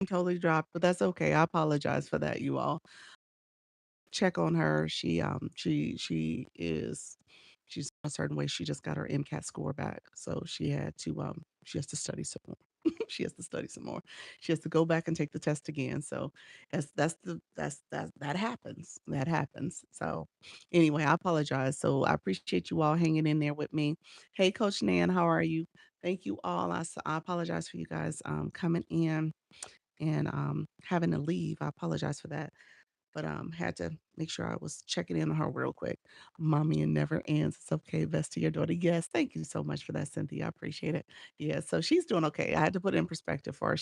Totally dropped, but that's okay. I apologize for that, you all. Check on her. She's a certain way. She just got her MCAT score back, so she has to study some more. She has to study some more. She has to go back and take the test again. So that happens. That happens. So anyway, I apologize. So I appreciate you all hanging in there with me. Hey, Coach Nan, how are you? Thank you all. I apologize for you guys coming in and having to leave. I apologize for that, but had to make sure I was checking in on her real quick. Mommy and never ends. It's okay. Best to your daughter. Yes, thank you so much for that, Cynthia. I appreciate it. Yeah, so she's doing okay. I had to put it in perspective for her.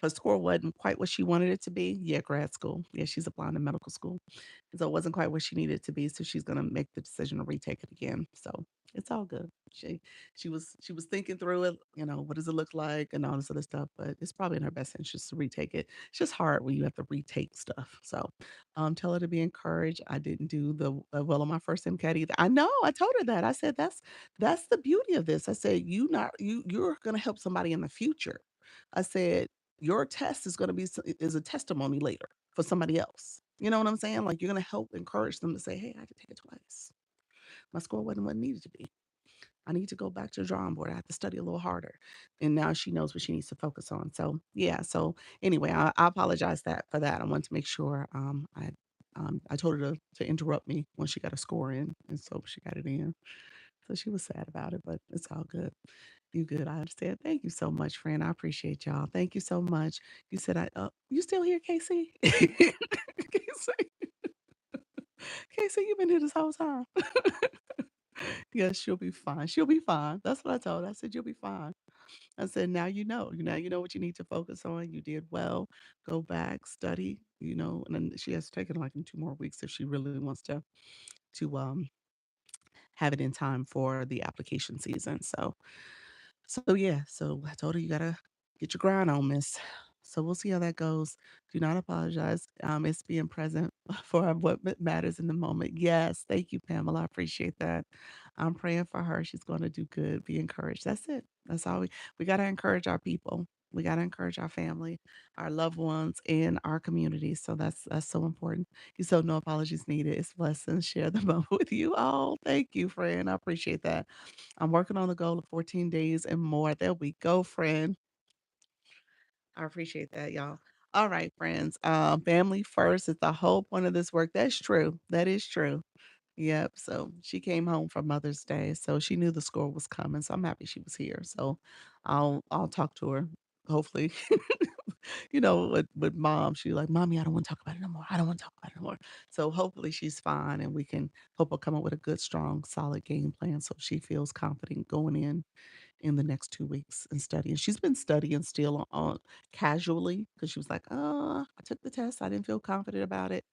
Her score wasn't quite what she wanted it to be. Yeah, grad school. Yeah, she's applying to medical school. So it wasn't quite what she needed it to be. So she's gonna make the decision to retake it again. So it's all good. She was thinking through it, what does it look like and all this other stuff, but it's probably in her best interest to retake it. It's just hard when you have to retake stuff. So tell her to be encouraged. I didn't do well on my first MCAT either. I know. I told her that. I said that's the beauty of this. I said you're going to help somebody in the future. I said your test is going to is a testimony later for somebody else. You know what I'm saying? Like you're going to help encourage them to say, "Hey, I had to take it twice. My score wasn't what it needed to be. I need to go back to the drawing board. I have to study a little harder." And now she knows what she needs to focus on. So yeah. So anyway, I apologize for that. I want to make sure I told her to interrupt me when she got a score in, and so she got it in. So she was sad about it, but it's all good. You good? I understand. Thank you so much, friend. I appreciate y'all. Thank you so much. You said you still here, Casey? Casey, Casey, you've been here this whole time. Yes, she'll be fine. She'll be fine. That's what I told her. I said, "You'll be fine." I said, "Now you know. Now you know what you need to focus on. You did well. Go back, study, and then she has to take it like in 2 more weeks if she really wants to have it in time for the application season." So yeah, so I told her you gotta get your grind on, miss. So we'll see how that goes. Do not apologize. It's being present for what matters in the moment. Yes, thank you, Pamela. I appreciate that. I'm praying for her. She's going to do good. Be encouraged. That's it. That's all we got to encourage our people. We got to encourage our family, our loved ones, and our community. So that's so important. You so no apologies needed. It's blessings. Share the moment with you all. Thank you, friend. I appreciate that. I'm working on the goal of 14 days and more. There we go, friend. I appreciate that, y'all. All right, friends. Family first is the whole point of this work. That's true. That is true. Yep. So she came home for Mother's Day, so she knew the score was coming. So I'm happy she was here. So I'll talk to her. Hopefully, with mom, she's like, "Mommy, I don't want to talk about it no more. I don't want to talk about it no more." So hopefully she's fine, and we can hope we'll come up with a good, strong, solid game plan so she feels confident going in the next 2 weeks and studying. She's been studying still on casually because she was like, I took the test. I didn't feel confident about it."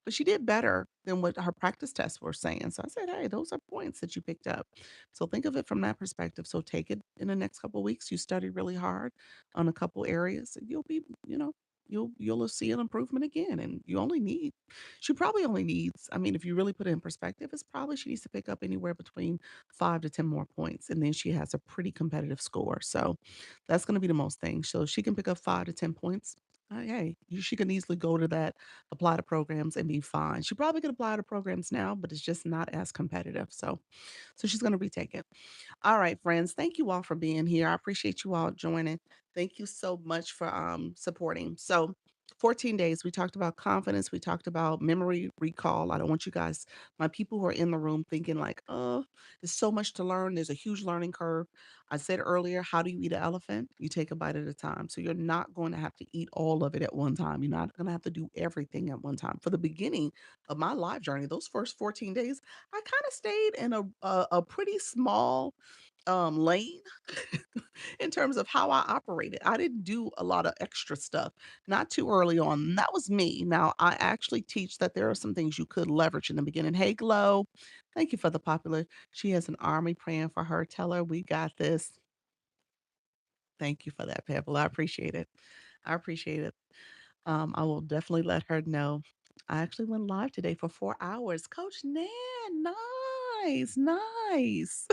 But she did better than what her practice tests were saying. So I said, "Hey, those are points that you picked up." So think of it from that perspective. So take it in the next couple of weeks. You study really hard on a couple areas, and you'll see an improvement again. And she probably only needs, I mean, if you really put it in perspective, it's probably she needs to pick up anywhere between 5 to 10 more points, and then she has a pretty competitive score. So that's gonna be the most thing. So she can pick up 5 to 10 points. Hey, she can easily go to that, apply to programs, and be fine. She probably could apply to programs now, but it's just not as competitive. So she's gonna retake it. All right, friends. Thank you all for being here. I appreciate you all joining. Thank you so much for supporting. So 14 days, we talked about confidence, we talked about memory recall. I don't want you guys, my people who are in the room, thinking like, "Oh, there's so much to learn. There's a huge learning curve." I said earlier, how do you eat an elephant? You take a bite at a time. So you're not going to have to eat all of it at one time. You're not going to have to do everything at one time. For the beginning of my life journey, those first 14 days, I kind of stayed in a pretty small lane in terms of how I operated. I didn't do a lot of extra stuff, not too early on. That was me. Now, I actually teach that there are some things you could leverage in the beginning. Hey, Glow, thank you for the popular. She has an army praying for her. Tell her we got this. Thank you for that, Pamela. I appreciate it. I appreciate it. I will definitely let her know. I actually went live today for 4 hours. Coach Nan, nice, nice.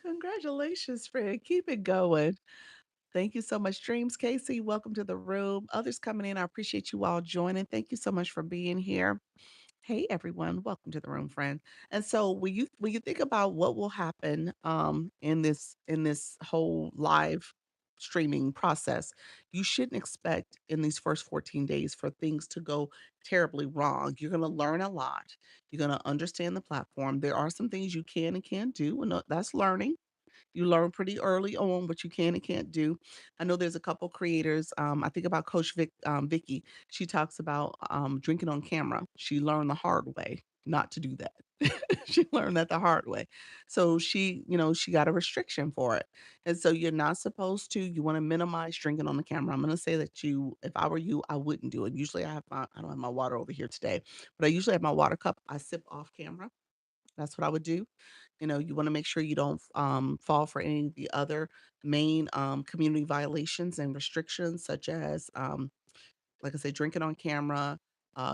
Congratulations, friend. Keep it going. Thank you so much, Dreams Casey. Welcome to the room. Others coming in, I appreciate you all joining. Thank you so much for being here. Hey everyone, welcome to the room, friend. And so when you think about what will happen in this whole live streaming process, you shouldn't expect in these first 14 days for things to go terribly wrong. You're going to learn a lot. You're going to understand the platform. There are some things you can and can't do, and that's learning. You learn pretty early on what you can and can't do. I know there's a couple creators. I think about Coach Vicky. She talks about drinking on camera. She learned the hard way not to do that. She learned that the hard way. So she got a restriction for it. And so you're not supposed to, you want to minimize drinking on the camera. I'm going to say that if I were you, I wouldn't do it. Usually I don't have my water over here today, but I usually have my water cup. I sip off camera. That's what I would do. You want to make sure you don't fall for any of the other main community violations and restrictions, such as, like I said, drinking on camera,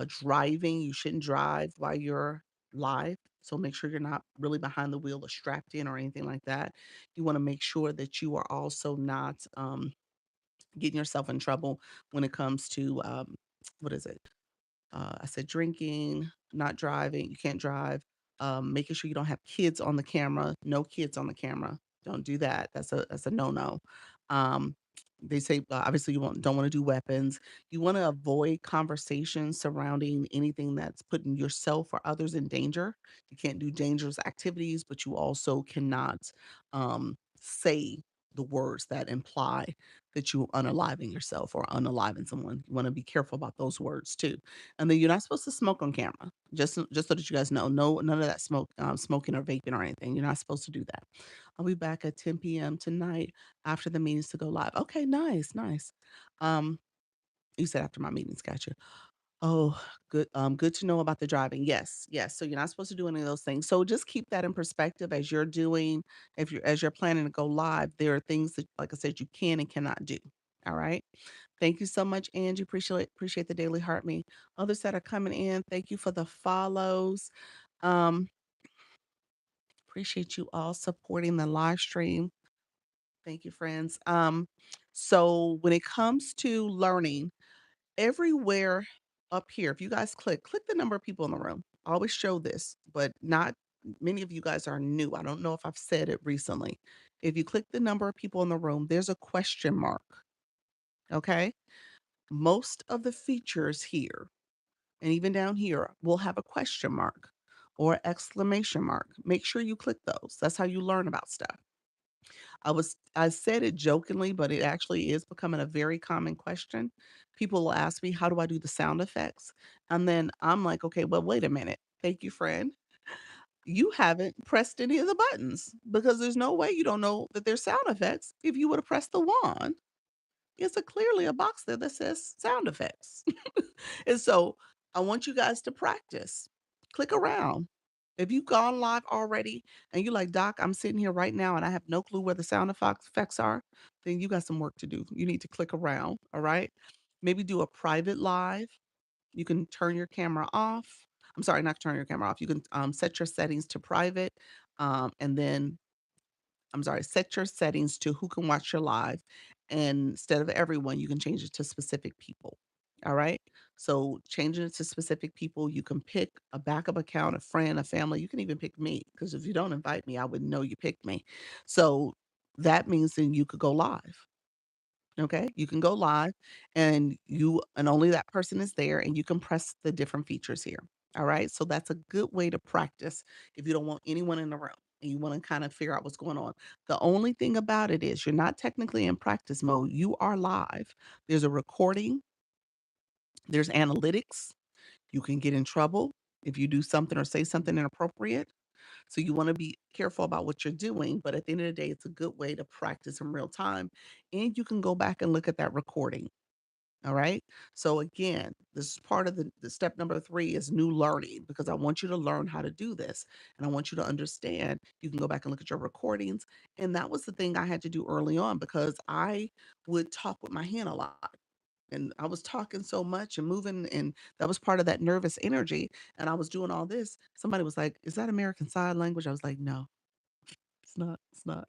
driving. You shouldn't drive while you're live. So make sure you're not really behind the wheel or strapped in or anything like that. You want to make sure that you are also not getting yourself in trouble when it comes to what is it? I said drinking, not driving. You can't drive. Making sure you don't have kids on the camera. No kids on the camera. Don't do that. That's a no no. Um, they say obviously don't want to do weapons. You want to avoid conversations surrounding anything that's putting yourself or others in danger. You can't do dangerous activities, but you also cannot say the words that imply that you unaliving yourself or unaliving someone. You want to be careful about those words too. And then you're not supposed to smoke on camera. Just so that you guys know, no, none of that smoking or vaping or anything. You're not supposed to do that. I'll be back at 10 p.m. tonight after the meetings to go live. Okay, nice, nice. Um, you said after my meetings, gotcha. Oh, good to know about the driving. Yes, yes. So you're not supposed to do any of those things. So just keep that in perspective as you're doing, as you're planning to go live. There are things that, like I said, you can and cannot do. All right. Thank you so much, Angie. Appreciate the daily heart me. Others that are coming in, thank you for the follows. Um, Appreciate you all supporting the live stream. Thank you, friends. So when it comes to learning, everywhere up here, if you guys click the number of people in the room. I always show this, but not many of you guys are new. I don't know if I've said it recently. If you click the number of people in the room, there's a question mark. Okay. Most of the features here and even down here will have a question mark or exclamation mark. Make sure you click those. That's how you learn about stuff. I said it jokingly, but it actually is becoming a very common question. People will ask me, "How do I do the sound effects?" And then I'm like, "Okay, well, wait a minute. Thank you, friend. You haven't pressed any of the buttons because there's no way you don't know that there's sound effects if you would have pressed the wand. It's clearly a box there that says sound effects." And so I want you guys to practice. Click around. If you've gone live already and you're like, Doc, I'm sitting here right now and I have no clue where the sound effects are, then you got some work to do. You need to click around. All right. Maybe do a private live. You can turn your camera off. I'm sorry, not turn your camera off. You can set your settings to private. And then I'm sorry, set your settings to who can watch your live. And instead of everyone, you can change it to specific people. All right. So changing it to specific people, you can pick a backup account, a friend, a family. You can even pick me because if you don't invite me, I wouldn't know you picked me. So that means then you could go live. Okay, you can go live and only that person is there and you can press the different features here. All right. So that's a good way to practice if you don't want anyone in the room and you want to kind of figure out what's going on. The only thing about it is you're not technically in practice mode. You are live. There's a recording, there's analytics. You can get in trouble if you do something or say something inappropriate. So you want to be careful about what you're doing, but at the end of the day, it's a good way to practice in real time. And you can go back and look at that recording. All right. So again, this is part of the step number three is new learning because I want you to learn how to do this. And I want you to understand you can go back and look at your recordings. And that was the thing I had to do early on because I would talk with my hand a lot. And I was talking so much and moving, and that was part of that nervous energy. And I was doing all this. Somebody was like, "Is that American Sign Language?" I was like, "No, It's not.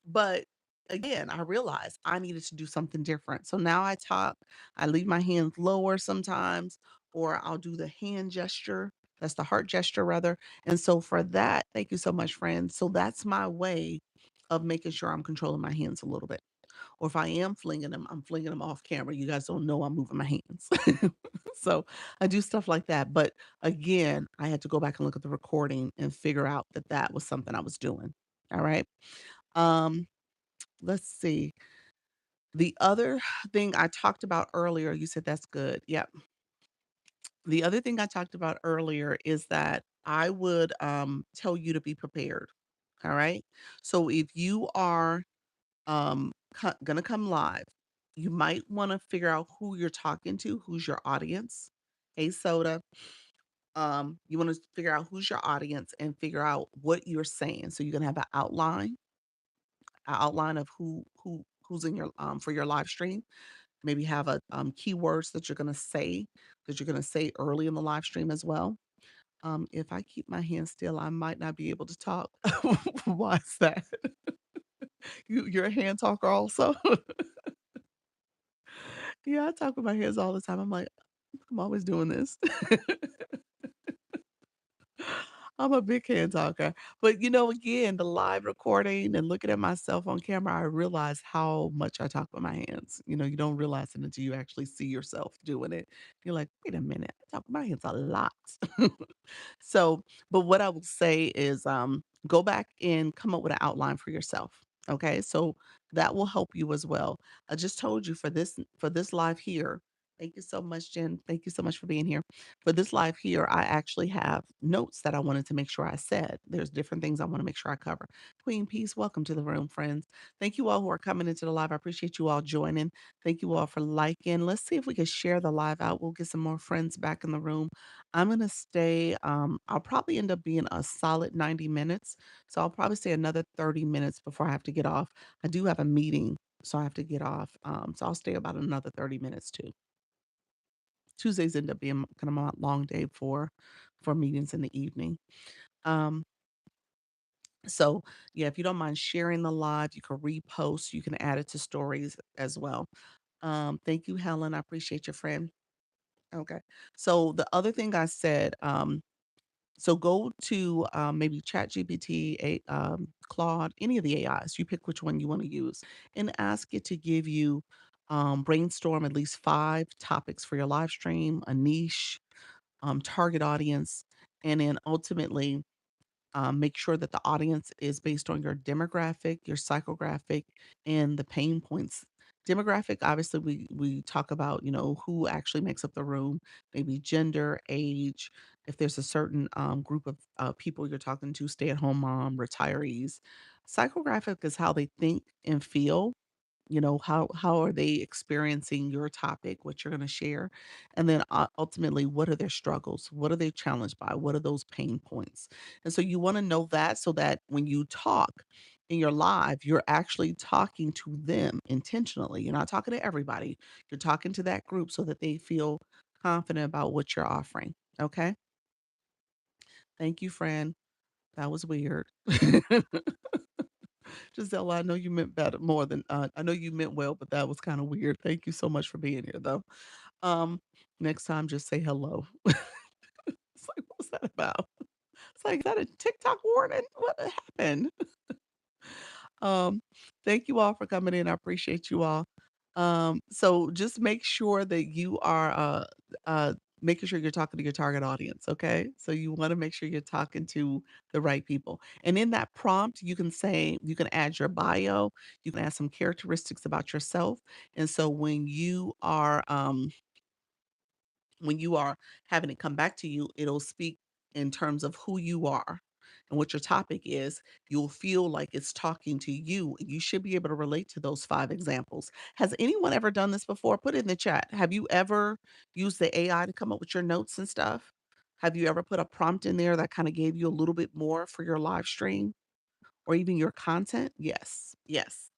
But again, I realized I needed to do something different. So now I talk, I leave my hands lower sometimes, or I'll do the hand gesture. That's the heart gesture rather. And so for that, thank you so much, friends. So that's my way of making sure I'm controlling my hands a little bit. Or if I am flinging them, I'm flinging them off camera. You guys don't know I'm moving my hands. So I do stuff like that. But again, I had to go back and look at the recording and figure out that that was something I was doing. All right. Um, let's see. The other thing I talked about earlier, you said that's good. Yep. The other thing I talked about earlier is that I would tell you to be prepared. All right. So if you are gonna come live, you might want to figure out who you're talking to, who's your audience. Hey, soda. You want to figure out who's your audience and figure out what you're saying. So you're gonna have an outline of who's in your for your live stream. Maybe have a keywords that you're gonna say early in the live stream as well. If I keep my hands still, I might not be able to talk. Why is that? You're a hand talker also? Yeah, I talk with my hands all the time. I'm like, I'm always doing this. I'm a big hand talker. But, again, the live recording and looking at myself on camera, I realize how much I talk with my hands. You don't realize it until you actually see yourself doing it. You're like, wait a minute, I talk with my hands a lot. So, but what I will say is go back and come up with an outline for yourself. Okay? So that will help you as well. I just told you for this live here. Thank you so much, Jen. Thank you so much for being here. For this live here, I actually have notes that I wanted to make sure I said. There's different things I want to make sure I cover. Queen Peace, welcome to the room, friends. Thank you all who are coming into the live. I appreciate you all joining. Thank you all for liking. Let's see if we can share the live out. We'll get some more friends back in the room. I'm gonna stay, I'll probably end up being a solid 90 minutes. So I'll probably stay another 30 minutes before I have to get off. I do have a meeting, so I have to get off. So I'll stay about another 30 minutes too. Tuesdays end up being kind of a long day for meetings in the evening. Um, so yeah, if you don't mind sharing the live, you can repost, you can add it to stories as well. Thank you, Helen. I appreciate your friend. Okay. So the other thing I said, so go to maybe ChatGPT, Claude, any of the AIs. You pick which one you want to use, and ask it to give you brainstorm at least 5 topics for your live stream, a niche, target audience, and then ultimately make sure that the audience is based on your demographic, your psychographic, and the pain points. Demographic, obviously, we talk about who actually makes up the room, maybe gender, age. If there's a certain group of people you're talking to, stay at home mom, retirees. Psychographic is how they think and feel. How are they experiencing your topic, what you're going to share, and then ultimately, what are their struggles, what are they challenged by, what are those pain points. And so you want to know that so that when you talk in your live, you're actually talking to them intentionally. You're not talking to everybody, you're talking to that group so that they feel confident about what you're offering. Okay, thank you, friend. That was weird. Giselle, I know you meant better more than I know you meant well, but that was kind of weird. Thank you so much for being here, though. Um, Next time, just say hello. It's like, what was that about? It's like, is that a TikTok warning? What happened? Um, Thank you all for coming in. I appreciate you all. So just make sure that you are making sure you're talking to your target audience, okay? So you want to make sure you're talking to the right people. And in that prompt, you can add your bio, you can add some characteristics about yourself. And so when you are having it come back to you, it'll speak in terms of who you are and what your topic is. You'll feel like it's talking to you. You should be able to relate to those 5 examples. Has anyone ever done this before? Put it in the chat. Have you ever used the AI to come up with your notes and stuff? Have you ever put a prompt in there that kind of gave you a little bit more for your live stream or even your content? Yes. Yes.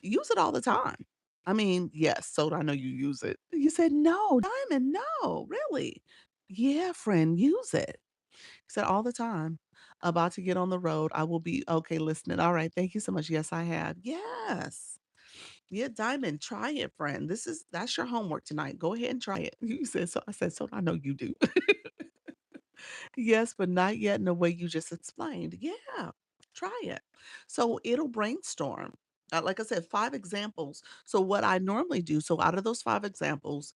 Use it all the time. I mean, yes, so I know you use it. You said, "No, Diamond, no, really?" Yeah, friend, use it. Said all the time. About to get on the road. I will be okay listening. All right. Thank you so much. Yes, I have. Yes. Yeah, Diamond, try it, friend. That's your homework tonight. Go ahead and try it. You said so. I said so. I know you do. Yes, but not yet in the way you just explained. Yeah, try it. So it'll brainstorm. Like I said, 5 examples. So what I normally do, so out of those 5 examples,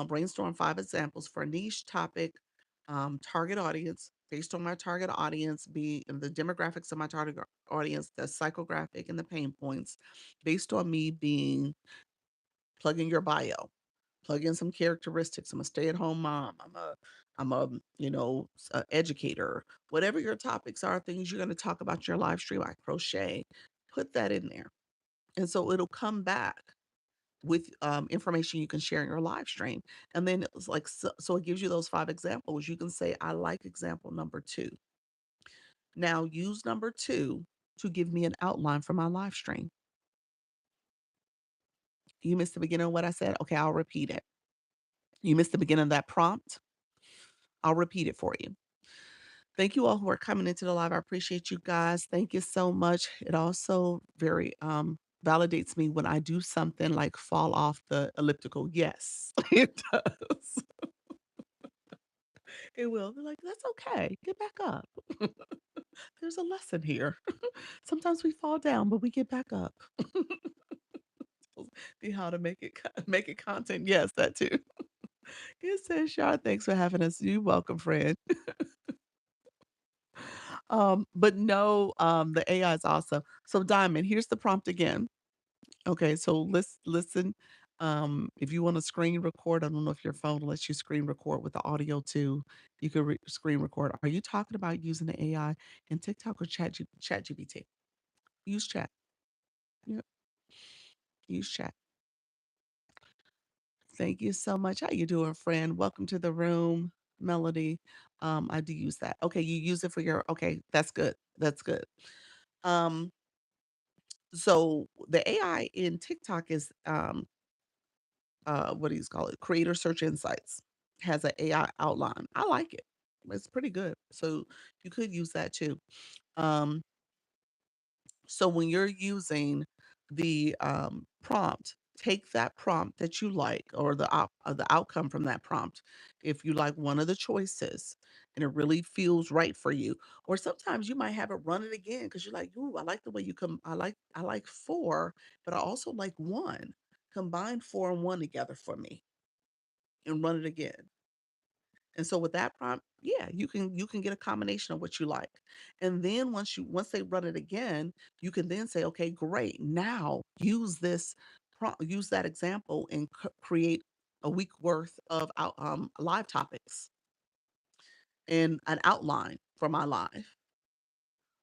brainstorm 5 examples for a niche topic, target audience, based on my target audience, be the demographics of my target audience, the psychographic and the pain points, based on me being plug in your bio, plug in some characteristics. I'm a stay-at-home mom. I'm a educator. Whatever your topics are, things you're going to talk about in your live stream. I crochet. Put that in there, and so it'll come back with information you can share in your live stream. And then it's like so it gives you those 5 examples. You can say, I like example number 2. Now use number 2 to give me an outline for my live stream. You missed the beginning of what I said. Okay, I'll repeat it. You missed the beginning of that prompt. I'll repeat it for you. Thank you all who are coming into the live. I appreciate you guys. Thank you so much. It also very validates me when I do something like fall off the elliptical. Yes, it does. It will be like, that's okay. Get back up. There's a lesson here. Sometimes we fall down, but we get back up. Be how to make it make it content. Yes, that too. It says, Shar, thanks for having us. You welcome, friend. But no, the AI is awesome. So Diamond, here's the prompt again. Okay, so listen. If you want to screen record, I don't know if your phone lets you screen record with the audio too. You could screen record. Are you talking about using the AI in TikTok or Chat GPT? Use Chat. Yep, use Chat. Thank you so much. How you doing, friend? Welcome to the room, Melody. I do use that. Okay, you use it for your. Okay, that's good. That's good. Um, so the AI in TikTok is what do you call it? Creator Search Insights has an AI outline. I like it. It's pretty good. So you could use that too. Um, so when you're using the prompt, take that prompt that you like or the outcome from that prompt. If you like one of the choices and it really feels right for you, or sometimes you might have it run it again because you're like, ooh, I like the way you come. I like 4, but I also like 1. Combine 4 and 1 together for me and run it again. And so with that prompt, yeah, you can get a combination of what you like. And then once they run it again, you can then say, okay, great. Now use this use that example and create a week worth of live topics and an outline for my live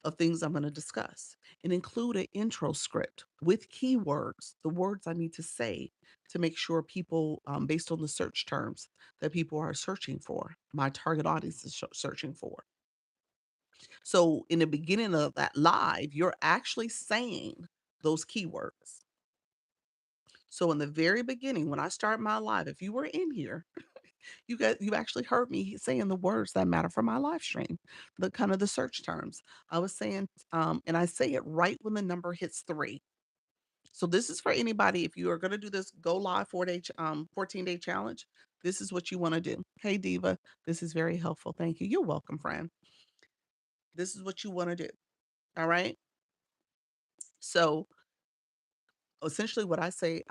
of things I'm going to discuss and include an intro script with keywords, the words I need to say to make sure people, based on the search terms that people are searching for, my target audience is searching for. So in the beginning of that live, you're actually saying those keywords. So in the very beginning, when I start my live, if you were in here, you actually heard me saying the words that matter for my live stream, the kind of the search terms. I was saying, and I say it right when the number hits 3. So this is for anybody. If you are going to do this go live 14-day challenge, this is what you want to do. Hey Diva, this is very helpful. Thank you. You're welcome, friend. This is what you want to do. All right. So essentially what I say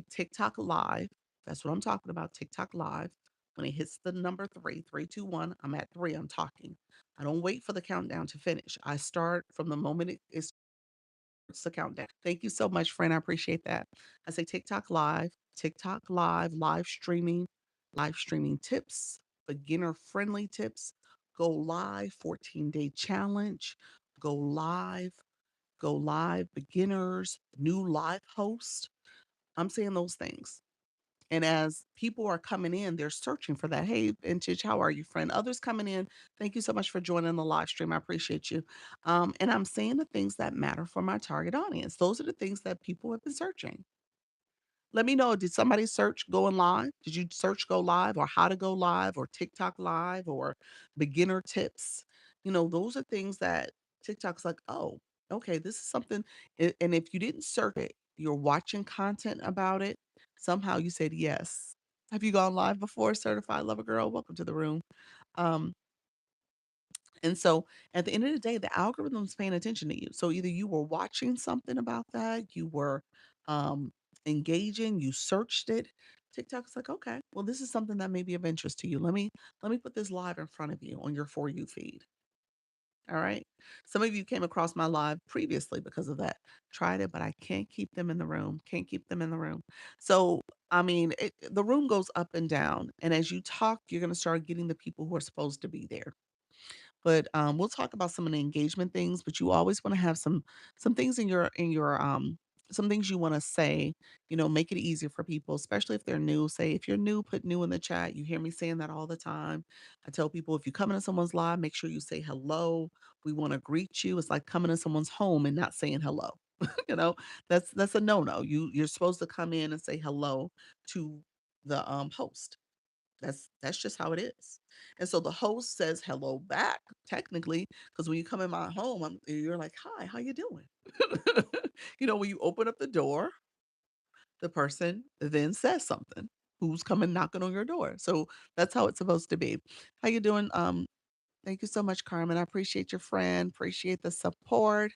TikTok live. That's what I'm talking about. TikTok live. When it hits the number 3, 3, 2, 1, I'm at 3, I'm talking. I don't wait for the countdown to finish. I start from the moment it starts the countdown. Thank you so much, friend. I appreciate that. I say TikTok live, live streaming tips, beginner friendly tips, go live, 14-day challenge, go live, beginners, new live host. I'm saying those things. And as people are coming in, they're searching for that. Hey, Vintage, how are you, friend? Others coming in. Thank you so much for joining the live stream. I appreciate you. And I'm saying the things that matter for my target audience. Those are the things that people have been searching. Let me know. Did somebody search going live? Did you search go live or how to go live or TikTok live or beginner tips? those are things that TikTok's like, "Oh, okay, this is something," and if you didn't search it, you're watching content about it, somehow you said yes. Have you gone live before, certified lover girl? Welcome to the room. Um, and so at the end of the day, the algorithm's paying attention to you. So either you were watching something about that, you were um, engaging, you searched it. TikTok's like, okay, well, this is something that may be of interest to you. Let me put this live in front of you on your For You feed. All right. Some of you came across my live previously because of that. Tried it, but I can't keep them in the room. Can't keep them in the room. So, I mean, the room goes up and down. And as you talk, you're going to start getting the people who are supposed to be there. But, we'll talk about some of the engagement things, but you always wanna have some things in your some things you wanna say, make it easier for people, especially if they're new. Say, if you're new, put "new" in the chat. You hear me saying that all the time. I tell people, if you come into someone's live, make sure you say hello. We wanna greet you. It's like coming to someone's home and not saying hello. You know? That's a no-no. You're supposed to come in and say hello to the, host. That's just how it is. And so the host says hello back, technically, because when you come in my home, you're like, "Hi, how you doing?" When you open up the door, the person then says something. Who's coming knocking on your door? So that's how it's supposed to be. How you doing? Thank you so much, Carmen. I appreciate your friend, appreciate the support.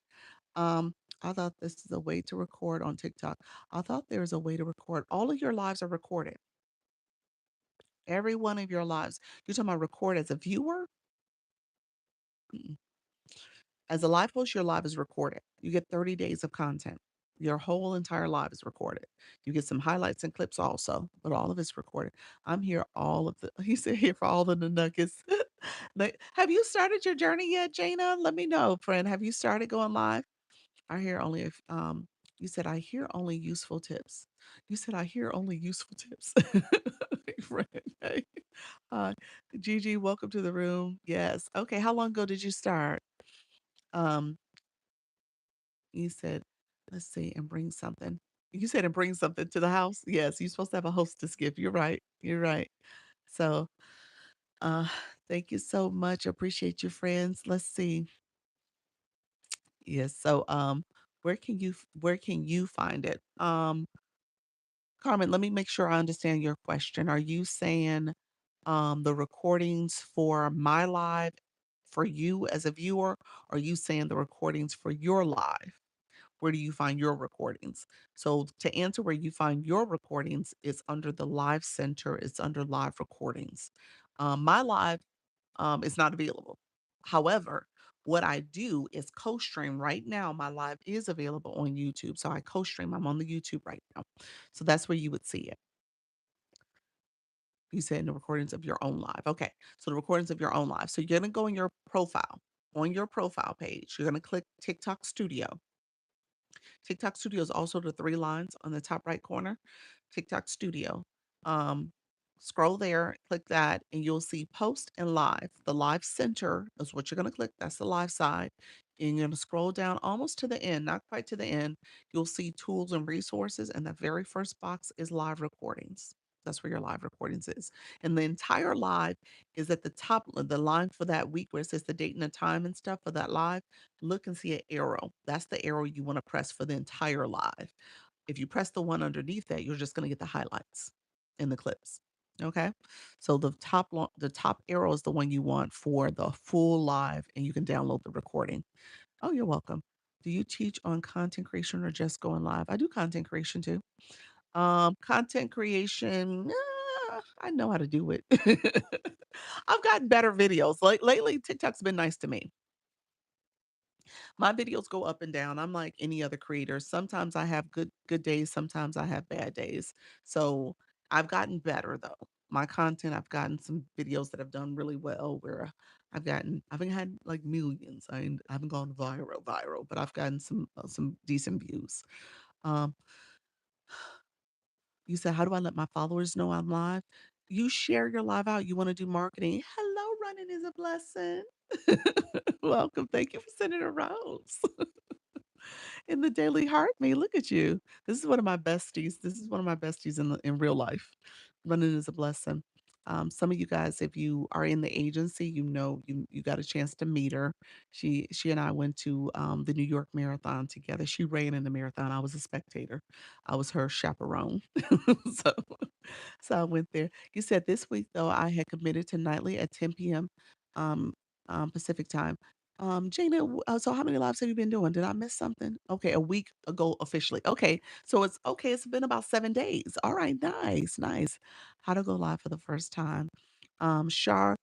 Um, I thought this is a way to record on TikTok. I thought there was a way to record. All of your lives are recorded. Every one of your lives. You're talking about record as a viewer? Mm. As a live host, your live is recorded. You get 30 days of content. Your whole entire live is recorded. You get some highlights and clips also, but all of it's recorded. I'm here all of the he said here for all of the nuggets. Like, have you started your journey yet, Jana? Let me know, friend. Have you started going live? I hear only if you said I hear only useful tips. You said I hear only useful tips. Friend. Hey. Hi. Gigi, welcome to the room. Yes. Okay. How long ago did you start? Um, you said, let's see, and bring something. You said and bring something to the house. Yes, you're supposed to have a hostess gift. You're right. You're right. So, uh, thank you so much. Appreciate you, friends. Let's see. Yes. So, where can you find it? Carmen, let me make sure I understand your question. Are you saying the recordings for my live for you as a viewer? Or are you saying the recordings for your live? Where do you find your recordings? So to answer where you find your recordings, it's under the live center, it's under live recordings. My live is not available. However, what I do is co-stream right now. My live is available on YouTube. So I co-stream. I'm on the YouTube right now. So that's where you would see it. You said in the recordings of your own live. Okay. So the recordings of your own live. So you're going to go in your profile, on your profile page. You're going to click TikTok Studio. TikTok Studio is also the three lines on the top right corner. TikTok Studio. Um, Scroll there, click that, and you'll see post and live. The live center is what you're going to click. That's the live side. And you're going to scroll down almost to the end, not quite to the end. You'll see tools and resources, and the very first box is live recordings. That's where your live recordings is. And the entire live is at the top of the line for that week where it says the date and the time and stuff for that live. Look and see an arrow. That's the arrow you want to press for the entire live. If you press the one underneath that, you're just going to get the highlights in the clips. Okay. So the top arrow is the one you want for the full live, and you can download the recording. Oh, you're welcome. Do you teach on content creation or just going live? I do content creation too. Content creation, I know how to do it. I've gotten better videos. Like lately, TikTok's been nice to me. My videos go up and down. I'm like any other creator. Sometimes I have good days, sometimes I have bad days. So I've gotten better though. My content, I've gotten some videos that have done really well where I haven't had like millions. I haven't gone viral, but I've gotten some decent views. Um, you said, how do I let my followers know I'm live? You share your live out. You want to do marketing. Hello, running is a blessing. Welcome. Thank you for sending a rose. In the Daily Heart Me, look at you. This is one of my besties. This is one of my besties in real life. Running is a blessing. Some of you guys, if you are in the agency, you got a chance to meet her. She and I went to the New York Marathon together. She ran in the marathon. I was a spectator. I was her chaperone. so so I went there. You said this week though I had committed to nightly at 10 p.m. Um, Pacific time. Jana, so how many lives have you been doing? Did I miss something? Okay, a week ago officially. Okay, so it's okay. It's been about 7 days. All right, nice, nice. How to go live for the first time. Shar,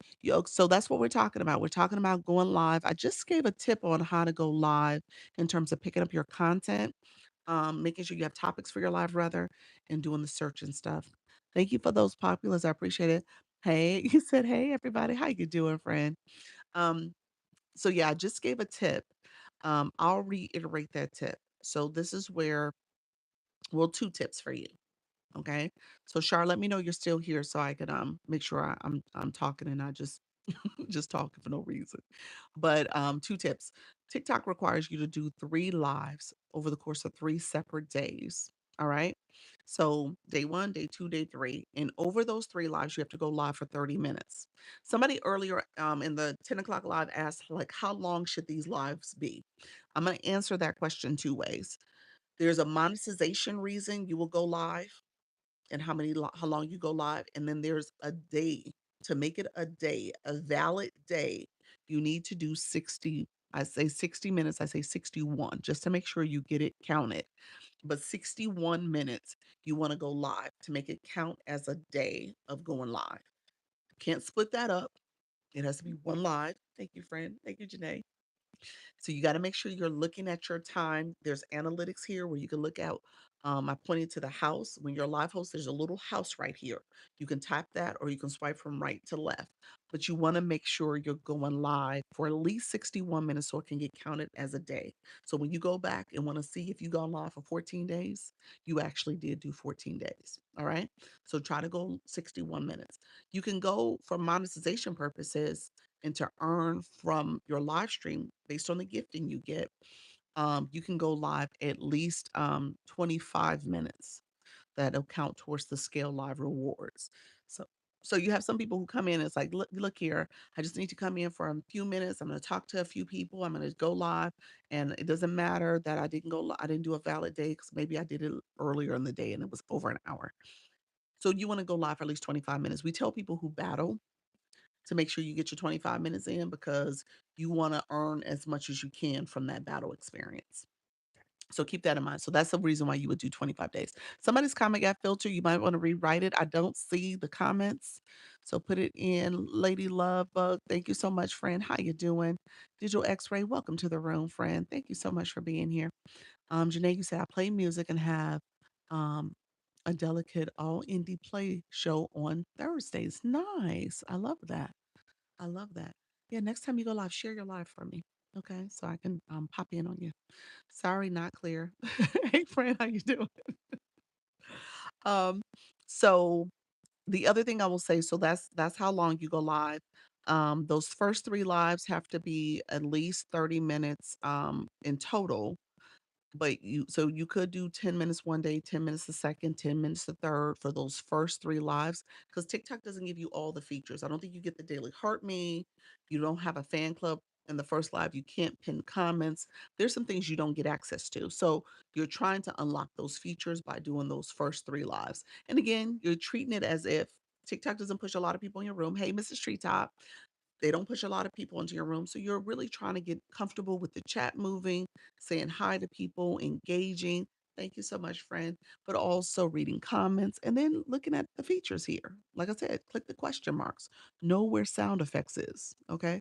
so that's what we're talking about. We're talking about going live. I just gave a tip on how to go live in terms of picking up your content, making sure you have topics for your live rather, and doing the search and stuff. Thank you for those populars. I appreciate it. Hey, you said, hey everybody, how you doing, friend? Um, so yeah, I just gave a tip. I'll reiterate that tip. So this is where, well, two tips for you. Okay. So Char, let me know you're still here so I can make sure I'm talking and not just just talking for no reason. But two tips. TikTok requires you to do 3 lives over the course of 3 separate days. All right. So day one, day two, day three. And over those 3 lives, you have to go live for 30 minutes. Somebody earlier in the 10 o'clock live asked, like, how long should these lives be? I'm going to answer that question 2 ways. There's a monetization reason you will go live and how long you go live, and then there's a day. To make it a day, a valid day, you need to do 60, I say 60 minutes, I say 61, just to make sure you get it counted. But 61 minutes, you wanna go live to make it count as a day of going live. Can't split that up. It has to be 1 live. Thank you, friend. Thank you, Janae. So you got to make sure you're looking at your time. There's analytics here where you can look out. I pointed to the house. When you're a live host, there's a little house right here. You can tap that or you can swipe from right to left. But you want to make sure you're going live for at least 61 minutes so it can get counted as a day. So when you go back and want to see if you gone live for 14 days, you actually did do 14 days. All right. So try to go 61 minutes. You can go for monetization purposes and to earn from your live stream based on the gifting you get, you can go live at least 25 minutes. That'll count towards the scale live rewards. So so you have some people who come in, it's like, look here, I just need to come in for a few minutes. I'm going to talk to a few people. I'm going to go live. And it doesn't matter that I didn't do a valid day because maybe I did it earlier in the day and it was over an hour. So you want to go live for at least 25 minutes. We tell people who battle to make sure you get your 25 minutes in because you want to earn as much as you can from that battle experience. So keep that in mind. So that's the reason why you would do 25 days. Somebody's comment got filtered. You might want to rewrite it. I don't see the comments. So put it in. Lady Love Bug. Thank you so much, friend. How you doing? Digital X-Ray. Welcome to the room, friend. Thank you so much for being here. Janae, you said I play music and have um a delicate all indie play show on Thursdays. Nice. I love that. I love that. Yeah, next time you go live, share your live for me. Okay, so I can pop in on you. Sorry, not clear. Hey, friend, how you doing? Um, so the other thing I will say, so that's how long you go live. Those first 3 lives have to be at least 30 minutes in total, but you could do 10 minutes one day, 10 minutes the second, 10 minutes the third for those first 3 lives, because TikTok doesn't give you all the features. I don't think you get the daily heart me. You don't have a fan club in the first live. You can't pin comments. There's some things you don't get access to. So you're trying to unlock those features by doing those first 3 lives. And again, you're treating it as if TikTok doesn't push a lot of people in your room. Hey, Mrs. Treetop, they don't push a lot of people into your room. So you're really trying to get comfortable with the chat moving, saying hi to people, engaging. Thank you so much, friend. But also reading comments and then looking at the features here. Like I said, click the question marks. Know where sound effects is. Okay.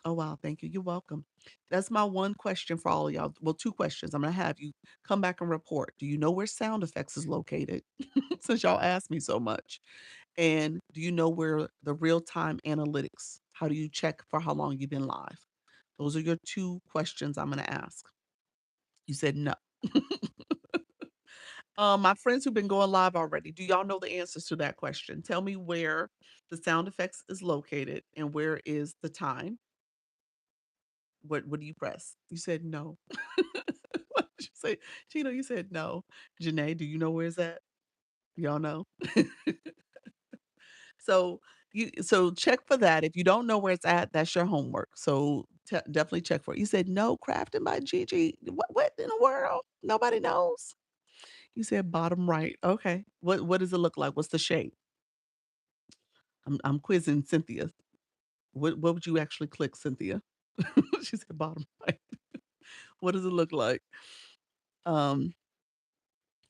Oh, wow. Thank you. You're welcome. That's my one question for all of y'all. Well, 2 questions. I'm going to have you come back and report. Do you know where sound effects is located? Since y'all asked me so much. And do you know where the real-time analytics, how do you check for how long you've been live? Those are your 2 questions I'm gonna ask. You said no. My friends who've been going live already, do y'all know the answers to that question? Tell me where the sound effects is located and where is the time. What do you press? You said no. What did you say? Gino, you said no. Janae, do you know where's that? Y'all know? So so check for that. If you don't know where it's at, that's your homework. So definitely check for it. You said no crafting by Gigi. What in the world? Nobody knows. You said bottom right. Okay. What does it look like? What's the shape? I'm quizzing Cynthia. What would you actually click, Cynthia? She said bottom right. What does it look like? Um,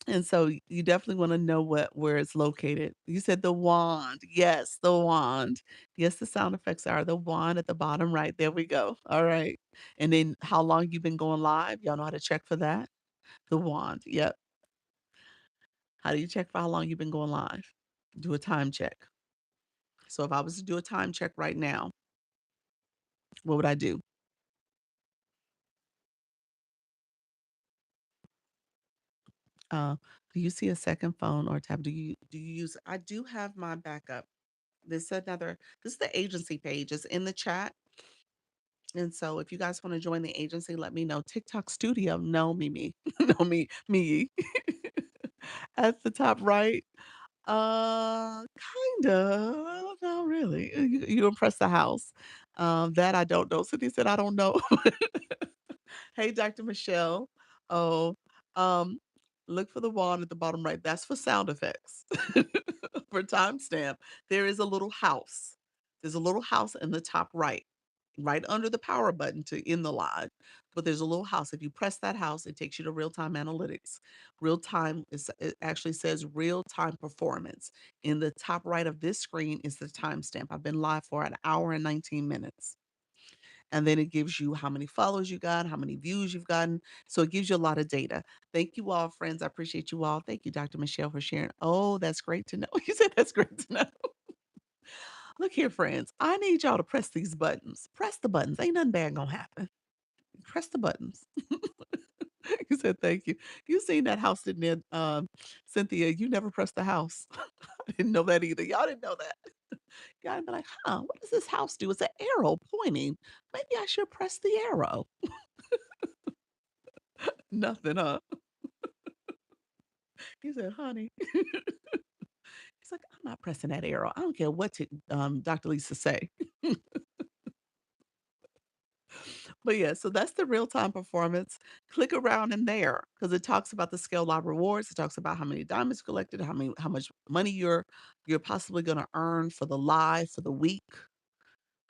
and so you definitely want to know where it's located. You said the wand. Yes, the wand. Yes, the sound effects are the wand at the bottom right. There we go. All right. And then how long you've been going live? Y'all know how to check for that? The wand. Yep. How do you check for how long you've been going live? Do a time check. So if I was to do a time check right now, what would I do? Uh, do you see a second phone or tab? Do you use I do have my backup. This is the agency page. It's in the chat. And so if you guys want to join the agency, let me know. TikTok Studio, no me. No me. At the top right. Kinda. No, really. You don't press the house. That I don't know. Cindy said I don't know. Hey, Dr. Michelle. Oh, um, look for the wand at the bottom right. That's for sound effects. For timestamp, there is a little house. There's a little house in the top right, right under the power button to end the live. But there's a little house. If you press that house, it takes you to real time analytics. Real time is it actually says real time performance. In the top right of this screen is the timestamp. I've been live for an hour and 19 minutes. And then it gives you how many followers you got, how many views you've gotten. So it gives you a lot of data. Thank you all, friends. I appreciate you all. Thank you, Dr. Michelle, for sharing. Oh, that's great to know. You said that's great to know. Look here, friends. I need y'all to press these buttons. Press the buttons. Ain't nothing bad gonna happen. Press the buttons. You said thank you. You seen that house, didn't you? Cynthia, you never pressed the house. I didn't know that either. Y'all didn't know that. Y'all be like, huh, what does this house do? It's an arrow pointing. Maybe I should press the arrow. Nothing, huh? He said, "Honey," he's like, "I'm not pressing that arrow. I don't care what Dr. Lisa say." But yeah, so that's the real-time performance. Click around in there because it talks about the scale law rewards. It talks about how many diamonds collected, how much money you're possibly gonna earn for the live for the week.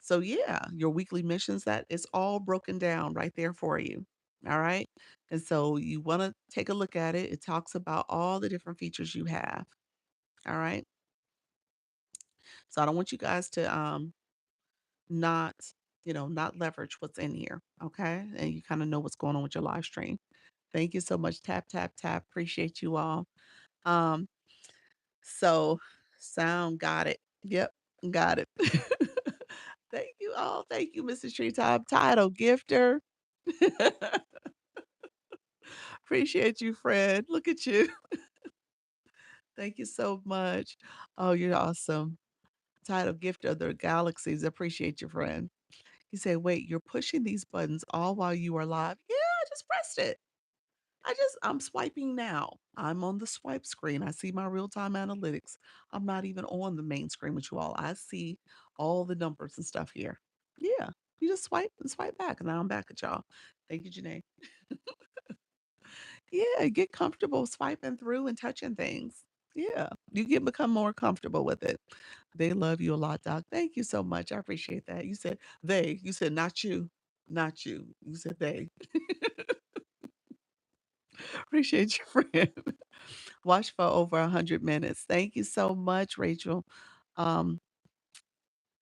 So yeah, your weekly missions, that is all broken down right there for you. All right. And so you want to take a look at it. It talks about all the different features you have. All right. So I don't want you guys to not, not leverage what's in here. Okay. And you kind of know what's going on with your live stream. Thank you so much. Tap, tap, tap. Appreciate you all. Um, so sound got it. Yep, got it. Thank you all. Thank you, Mrs. Treetop. Title gifter. Appreciate you, friend. Look at you. Thank you so much. Oh, you're awesome. Title gift of the galaxies. Appreciate you, friend. He said, wait, you're pushing these buttons all while you are live? Yeah, I just pressed it. I'm swiping now. I'm on the swipe screen. I see my real-time analytics. I'm not even on the main screen with you all. I see all the numbers and stuff here. Yeah. You just swipe and swipe back. And now I'm back at y'all. Thank you, Janae. Yeah, get comfortable swiping through and touching things. Yeah, you can become more comfortable with it. They love you a lot, Doc. Thank you so much. I appreciate that. You said they. You said not you, not you. You said they. Appreciate you, friend. Watch for over 100 minutes. Thank you so much, Rachel. Um,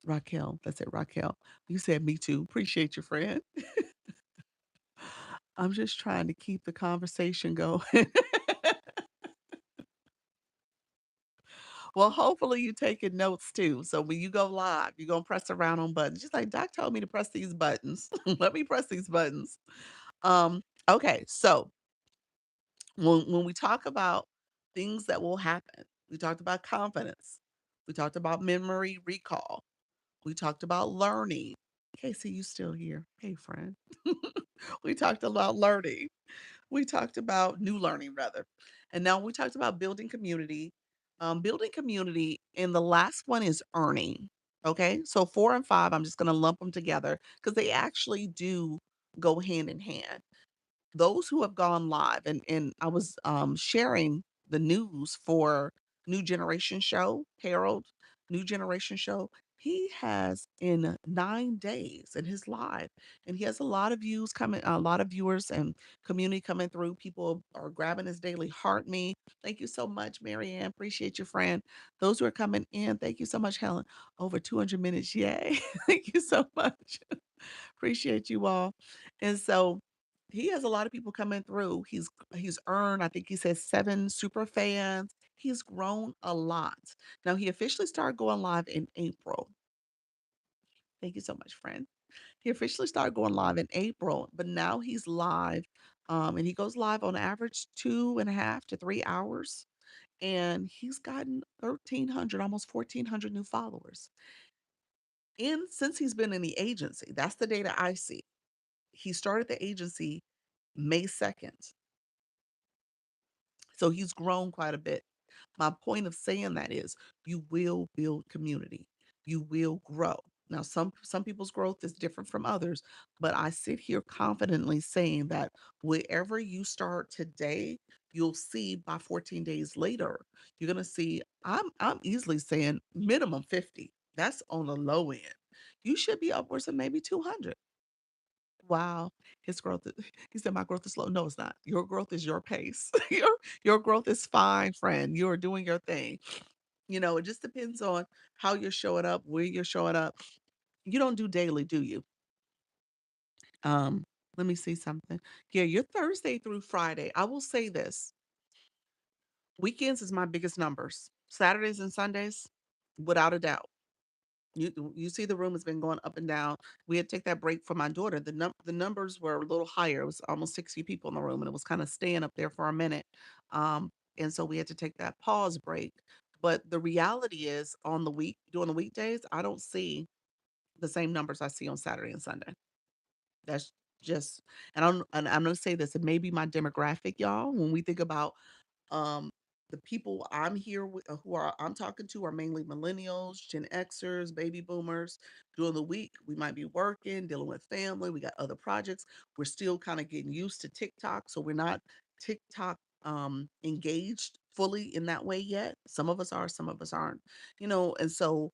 Raquel. That's it, Raquel. You said me too. Appreciate you, friend. I'm just trying to keep the conversation going. Well, hopefully you taking notes too. So when you go live, you're gonna press around on buttons. Just like Doc told me to press these buttons. Let me press these buttons. Okay, so when we talk about things that will happen, we talked about confidence, we talked about memory recall, we talked about learning. Casey, you still here? Hey, friend. We talked about learning. We talked about new learning rather. And now we talked about building community. Building community, and the last one is earning. Okay. So 4 and 5, I'm just going to lump them together because they actually do go hand in hand. Those who have gone live, and I was sharing the news for New Generation Show, Harold, New Generation Show. He has in 9 days in his live, and he has a lot of views coming, a lot of viewers and community coming through. People are grabbing his daily heart me. Thank you so much, Marianne. Appreciate you, friend. Those who are coming in, thank you so much, Helen. Over 200 minutes. Yay. Thank you so much. Appreciate you all. And so he has a lot of people coming through. He's earned, I think he says 7 super fans. He's grown a lot. Now he officially started going live in April. Thank you so much, friend. He officially started going live in April, but now he's live. And he goes live on average 2.5 to 3 hours. And he's gotten 1,300, almost 1,400 new followers. And since he's been in the agency, that's the data I see. He started the agency May 2nd. So he's grown quite a bit. My point of saying that is you will build community. You will grow. Now, some people's growth is different from others, but I sit here confidently saying that wherever you start today, you'll see by 14 days later, you're gonna see I'm easily saying minimum 50. That's on the low end. You should be upwards of maybe 200. Wow, his growth is he said, "My growth is slow." No, it's not. Your growth is your pace. Your growth is fine, friend. You are doing your thing. It just depends on how you're showing up, where you're showing up. You don't do daily, do you? Um, Let me see something. Yeah, you're Thursday through Friday. I will say this, weekends is my biggest numbers. Saturdays and Sundays, without a doubt. You see the room has been going up and down. We had to take that break for my daughter. The numbers were a little higher. It was almost 60 people in the room, and it was kind of staying up there for a minute. And so we had to take that pause break. But the reality is on the week during the weekdays, I don't see the same numbers I see on Saturday and Sunday. That's just and I'm gonna say this, it may be my demographic, y'all. When we think about um, the people I'm here with, I'm talking to are mainly millennials, Gen Xers, baby boomers. During the week, we might be working, dealing with family. We got other projects. We're still kind of getting used to TikTok, so we're not TikTok engaged fully in that way yet. Some of us are, some of us aren't. And so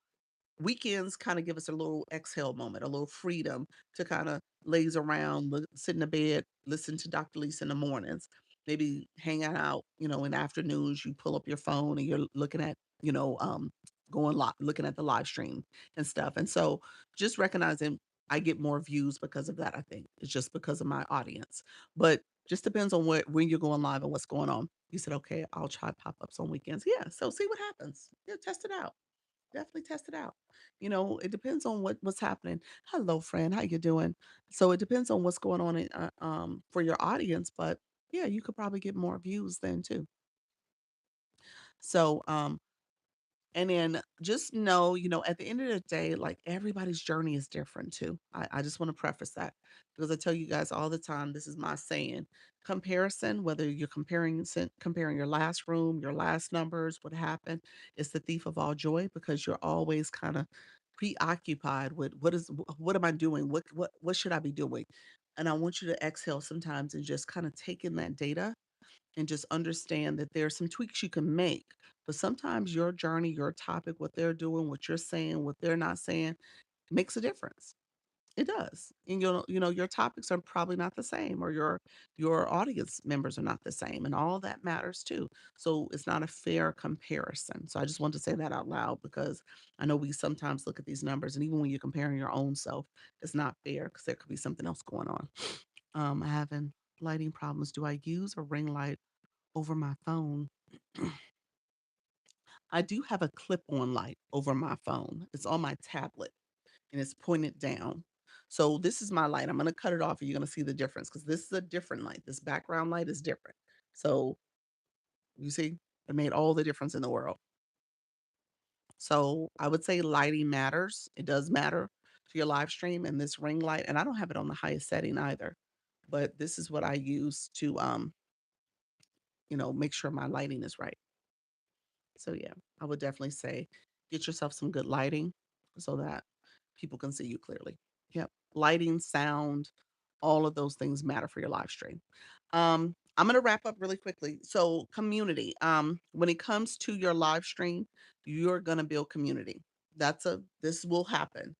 weekends kind of give us a little exhale moment, a little freedom to kind of laze around, sit in the bed, listen to Dr. Lisa in the mornings, maybe hang out, in the afternoons. You pull up your phone and you're looking at, going live, looking at the live stream and stuff. And so just recognizing I get more views because of that, I think. It's just because of my audience. But just depends on when you're going live and what's going on. You said, okay, I'll try pop-ups on weekends. Yeah. So see what happens. Yeah, test it out. Definitely test it out. It depends on what's happening. Hello, friend. How you doing? So it depends on what's going on for your audience, but yeah, you could probably get more views then too. So and then just know, at the end of the day, like everybody's journey is different too. I just want to preface that because I tell you guys all the time, this is my saying. Comparison, whether you're comparing your last room, your last numbers, what happened, is the thief of all joy because you're always kind of preoccupied with what am I doing? What should I be doing? And I want you to exhale sometimes and just kind of take in that data and just understand that there are some tweaks you can make. But sometimes your journey, your topic, what they're doing, what you're saying, what they're not saying makes a difference. It does. And your topics are probably not the same or your audience members are not the same. And all that matters too. So it's not a fair comparison. So I just want to say that out loud because I know we sometimes look at these numbers and even when you're comparing your own self, it's not fair because there could be something else going on. Having lighting problems. Do I use a ring light over my phone? I do have a clip-on light over my phone. It's on my tablet and it's pointed down. So this is my light. I'm gonna cut it off and you're gonna see the difference because this is a different light. This background light is different. So you see, it made all the difference in the world. So I would say lighting matters. It does matter to your live stream and this ring light. And I don't have it on the highest setting either. But this is what I use to make sure my lighting is right. So yeah, I would definitely say get yourself some good lighting so that people can see you clearly. Yep. Lighting, sound, all of those things matter for your live stream. I'm going to wrap up really quickly. So, community. When it comes to your live stream, you're going to build community. This will happen.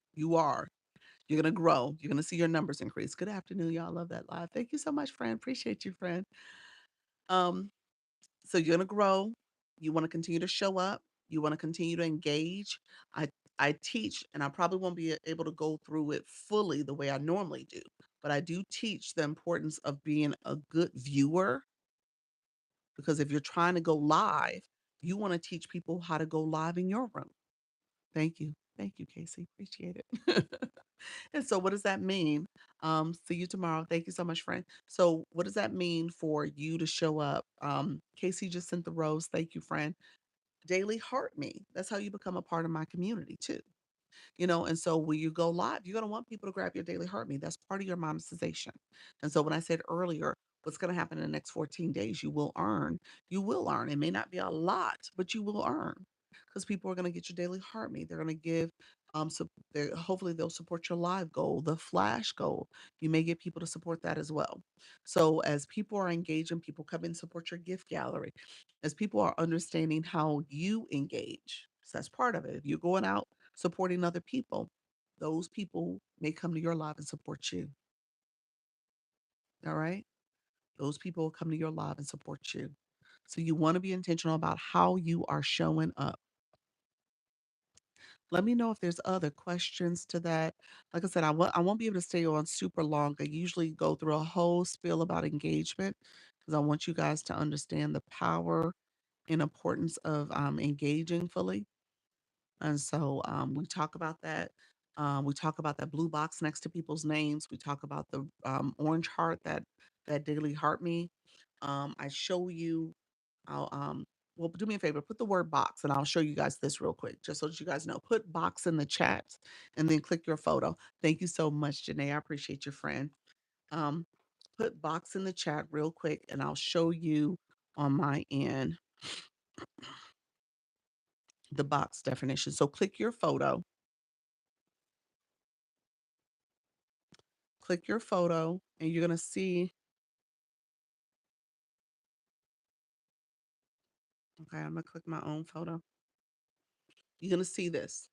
You're going to grow. You're going to see your numbers increase. Good afternoon, y'all. Love that live. Thank you so much, friend. Appreciate you, friend. Um, so you're gonna grow. You want to continue to show up. You want to continue to engage. I I teach, and I probably won't be able to go through it fully the way I normally do, but I do teach the importance of being a good viewer because if you're trying to go live, you want to teach people how to go live in your room. Thank you. Thank you, Casey. Appreciate it. And so what does that mean? See you tomorrow. Thank you so much, friend. So what does that mean for you to show up? Casey just sent the rose. Thank you, friend. Daily heart me. That's how you become a part of my community too. And so when you go live, you're going to want people to grab your daily heart me. That's part of your monetization. And so when I said earlier, what's going to happen in the next 14 days, you will earn. It may not be a lot, but you will earn because people are going to get your daily heart me. They're going to give, so hopefully they'll support your live goal, the flash goal. You may get people to support that as well. So as people are engaging, people come in and support your gift gallery. As people are understanding how you engage, so that's part of it. If you're going out supporting other people, those people may come to your live and support you. All right. Those people will come to your live and support you. So you want to be intentional about how you are showing up. Let me know if there's other questions to that. Like I said, I won't be able to stay on super long. I usually go through a whole spiel about engagement because I want you guys to understand the power and importance of engaging fully. And so we talk about that. We talk about that blue box next to people's names. We talk about the orange heart that daily heart me. I show you. I'll well do me a favor, put the word box, and I'll show you guys this real quick, just so that you guys know. Put box in the chat, and then click your photo. Thank you so much, Janae. I appreciate your friend. Um, put box in the chat real quick, and I'll show you on my end the box definition. So click your photo, and you're gonna see. Okay, I'm gonna click my own photo. You're gonna see this.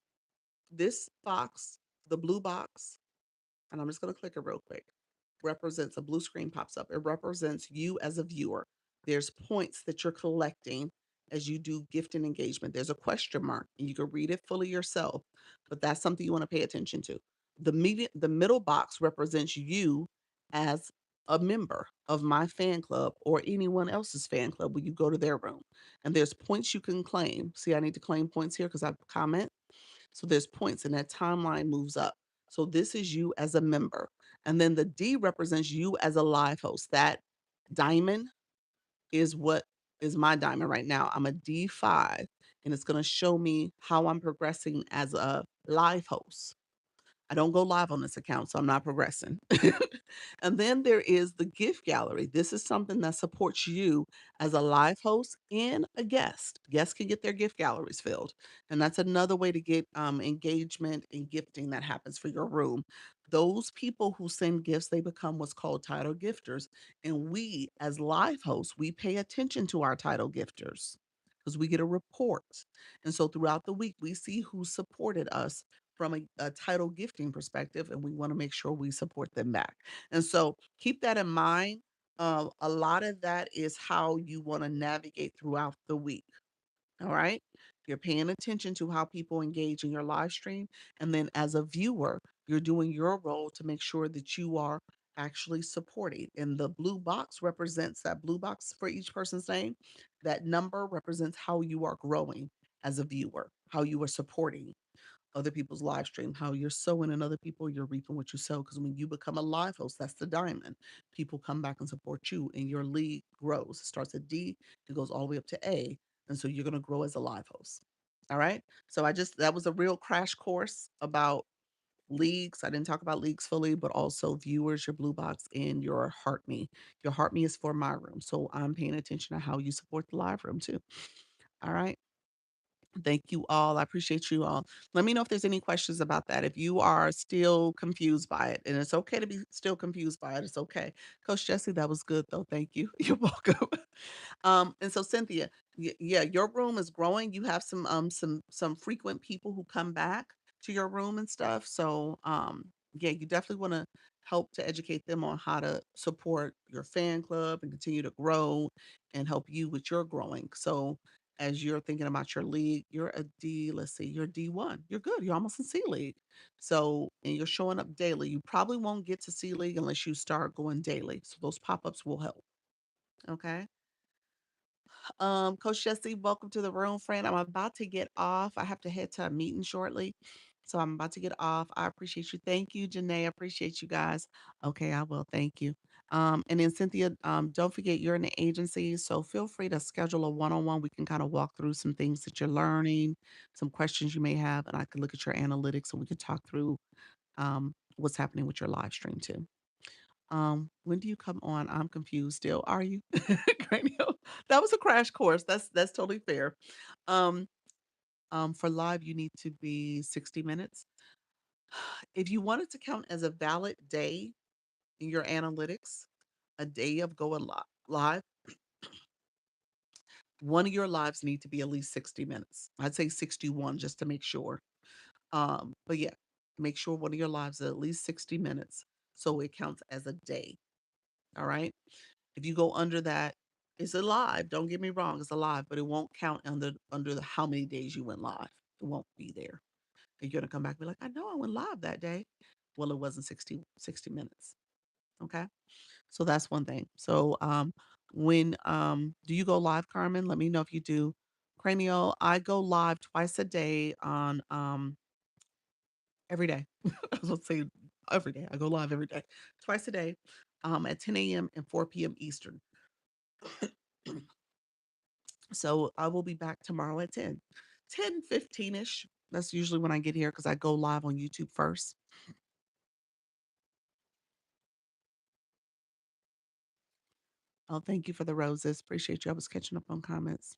This box, the blue box, and I'm just gonna click it real quick, represents a blue screen pops up. It represents you as a viewer. There's points that you're collecting as you do gift and engagement. There's a question mark, and you can read it fully yourself, but that's something you want to pay attention to. The middle box represents you as a member of my fan club or anyone else's fan club when you go to their room. And there's points you can claim. See, I need to claim points here because I comment. So there's points and that timeline moves up. So this is you as a member. And then the D represents you as a live host. That diamond is what is my diamond right now. I'm a D5 and it's going to show me how I'm progressing as a live host. I don't go live on this account, so I'm not progressing. And then there is the gift gallery. This is something that supports you as a live host and a guest. Guests can get their gift galleries filled. And that's another way to get engagement and gifting that happens for your room. Those people who send gifts, they become what's called title gifters. And we, as live hosts, we pay attention to our title gifters because we get a report. And so throughout the week, we see who supported us from a title gifting perspective, and we want to make sure we support them back. And so keep that in mind. A lot of that is how you want to navigate throughout the week. All right. You're paying attention to how people engage in your live stream. And then as a viewer, you're doing your role to make sure that you are actually supporting. And the blue box represents that blue box for each person's name. That number represents how you are growing as a viewer, how you are supporting other people's live stream, how you're sowing in other people, you're reaping what you sow. Because when you become a live host, that's the diamond. People come back and support you, and your league grows. It starts at D, it goes all the way up to A. And so you're going to grow as a live host. All right. So that was a real crash course about leagues. I didn't talk about leagues fully, but also viewers, your blue box, and your heart me. Your heart me is for my room. So I'm paying attention to how you support the live room too. All right. Thank you all. I appreciate you all. Let me know if there's any questions about that. If you are still confused by it, and it's okay to be still confused by it, it's okay. Coach Jesse, that was good though. Thank you. You're welcome. And so Cynthia, yeah, your room is growing. You have some frequent people who come back to your room and stuff. So yeah, you definitely want to help to educate them on how to support your fan club and continue to grow and help you with your growing. So as you're thinking about your league, you're a D, let's see, you're D1. You're good. You're almost in C League. So, and you're showing up daily. You probably won't get to C League unless you start going daily. So those pop-ups will help. Okay. Coach Jesse, welcome to the room, friend. I'm about to get off. I have to head to a meeting shortly. So I'm about to get off. I appreciate you. Thank you, Janae. I appreciate you guys. Okay, I will. Thank you. And then Cynthia, don't forget you're in the agency. So feel free to schedule a one-on-one. We can kind of walk through some things that you're learning, some questions you may have, and I can look at your analytics and we can talk through what's happening with your live stream too. When do you come on? I'm confused still. Are you? Cranial. That was a crash course. That's totally fair. Um, for live, you need to be 60 minutes. If you want it to count as a valid day in your analytics, a day of going live, one of your lives need to be at least 60 minutes. I'd say 61 just to make sure. But yeah, make sure one of your lives is at least 60 minutes so it counts as a day. All right. If you go under that, it's alive. Don't get me wrong, it's alive, but it won't count under the how many days you went live. It won't be there. And you're gonna come back and be like, I know I went live that day. Well, it wasn't 60 minutes. Okay. So that's one thing. So when do you go live, Carmen? Let me know if you do. Cranial, I go live twice a day on every day. I was gonna say every day. I go live every day. Twice a day, at 10 a.m. and 4 p.m. Eastern. So I will be back tomorrow at 10:15 ish. That's usually when I get here because I go live on YouTube first. Oh, thank you for the roses. Appreciate you. I was catching up on comments.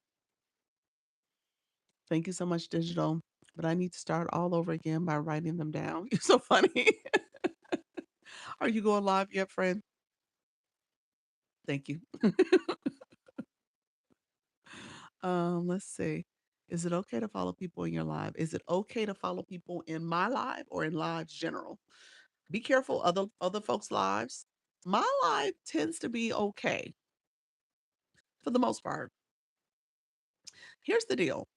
Thank you so much, digital. But I need to start all over again by writing them down. You're so funny. Are you going live yet, friend? Thank you. Let's see. Is it okay to follow people in your live? Is it okay to follow people in my live or in lives general? Be careful other folks' lives. My life tends to be okay for the most part. Here's the deal.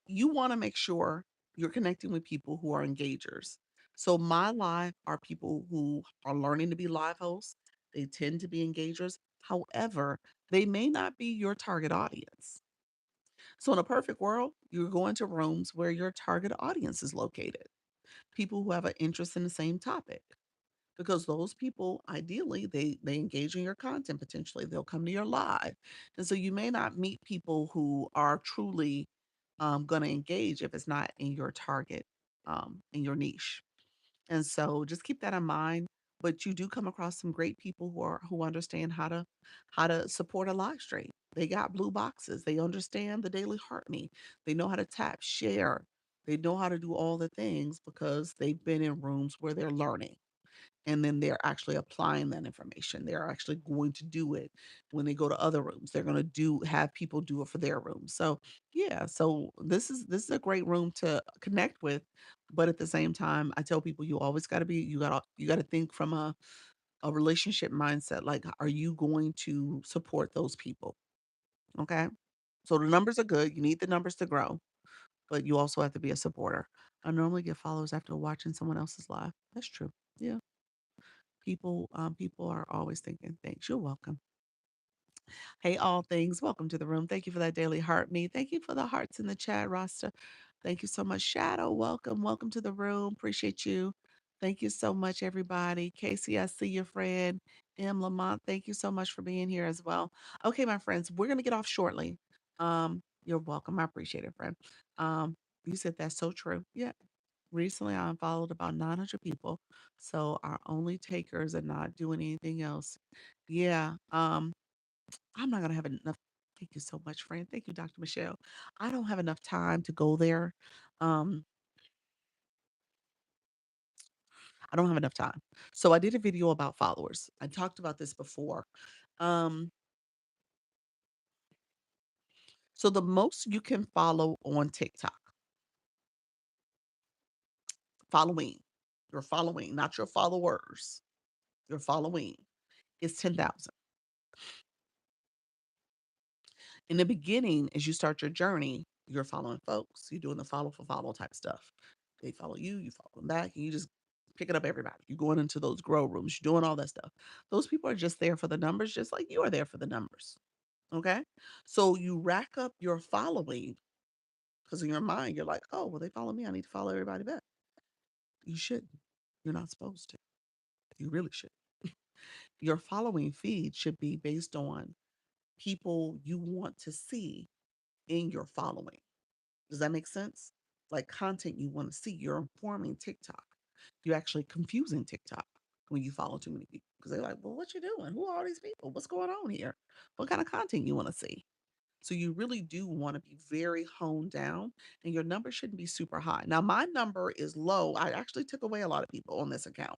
You want to make sure you're connecting with people who are engagers. So my live are people who are learning to be live hosts. They tend to be engagers. However, they may not be your target audience. So in a perfect world, you're going to rooms where your target audience is located. People who have an interest in the same topic. Because those people ideally they engage in your content potentially. They'll come to your live. And so you may not meet people who are truly going to engage if it's not in your target in your niche. And so just keep that in mind. But you do come across some great people who understand how to support a live stream. They got blue boxes. They understand the daily heartbeat. They know how to tap, share. They know how to do all the things because they've been in rooms where they're learning and then they're actually applying that information. They're actually going to do it when they go to other rooms. They're going to do have people do it for their rooms. So yeah, so this is a great room to connect with, but at the same time, I tell people you always got to be you got to think from a relationship mindset. Like, are you going to support those people? Okay, so the numbers are good. You need the numbers to grow, but you also have to be a supporter. I normally get followers after watching someone else's live. That's true. Yeah. People are always thinking, "Thanks, you're welcome." Hey, all things, welcome to the room. Thank you for that daily heart me. Thank you for the hearts in the chat roster. Thank you so much. Shadow, welcome. Welcome to the room. Appreciate you. Thank you so much, everybody. Casey, I see your friend. M. Lamont, thank you so much for being here as well. Okay, my friends, we're gonna get off shortly. You're welcome. I appreciate it, friend. Um, you said that's so true. Yeah. Recently, I unfollowed about 900 people, so our only takers and not doing anything else. Yeah, I'm not gonna have enough. Thank you so much, friend. Thank you, Dr. Michelle. I don't have enough time to go there. Um, I don't have enough time. So I did a video about followers. I talked about this before. Um, so the most you can follow on TikTok, following, your following, not your followers, your following is 10,000. In the beginning, as you start your journey, you're following folks. You're doing the follow for follow type stuff. They follow you, you follow them back, and you just picking up everybody. You're going into those grow rooms, you're doing all that stuff. Those people are just there for the numbers, just like you are there for the numbers. Okay. So you rack up your following because in your mind, you're like, oh, well, they follow me. I need to follow everybody back. You shouldn't. You're not supposed to. You really should. Your following feed should be based on people you want to see in your following. Does that make sense? Like content you want to see. You're informing TikTok. You're actually confusing TikTok when you follow too many people because they're like, well, what you doing? Who are all these people? What's going on here? What kind of content you want to see? So you really do want to be very honed down and your number shouldn't be super high. Now my number is low. I actually took away a lot of people on this account.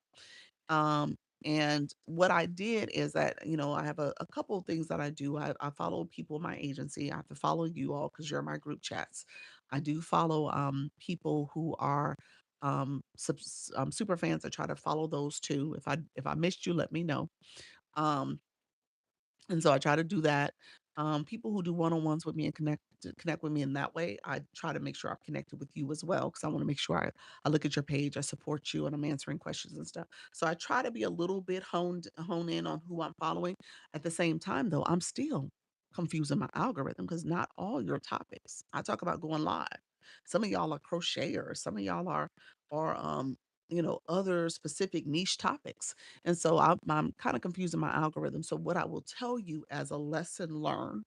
Um, and what I did is that, I have a couple of things that I do. I follow people in my agency. I have to follow you all because you're my group chats. I do follow people who are super fans. I try to follow those too. If I missed you, let me know. Um, and so I try to do that. People who do one-on-ones with me and connect with me in that way, I try to make sure I'm connected with you as well because I want to make sure I look at your page, I support you, and I'm answering questions and stuff. So I try to be a little bit hone in on who I'm following. At the same time, though, I'm still confusing my algorithm because not all your topics. I talk about going live. Some of y'all are crocheters. Some of y'all are other specific niche topics. And so I'm kind of confusing my algorithm. So what I will tell you as a lesson learned,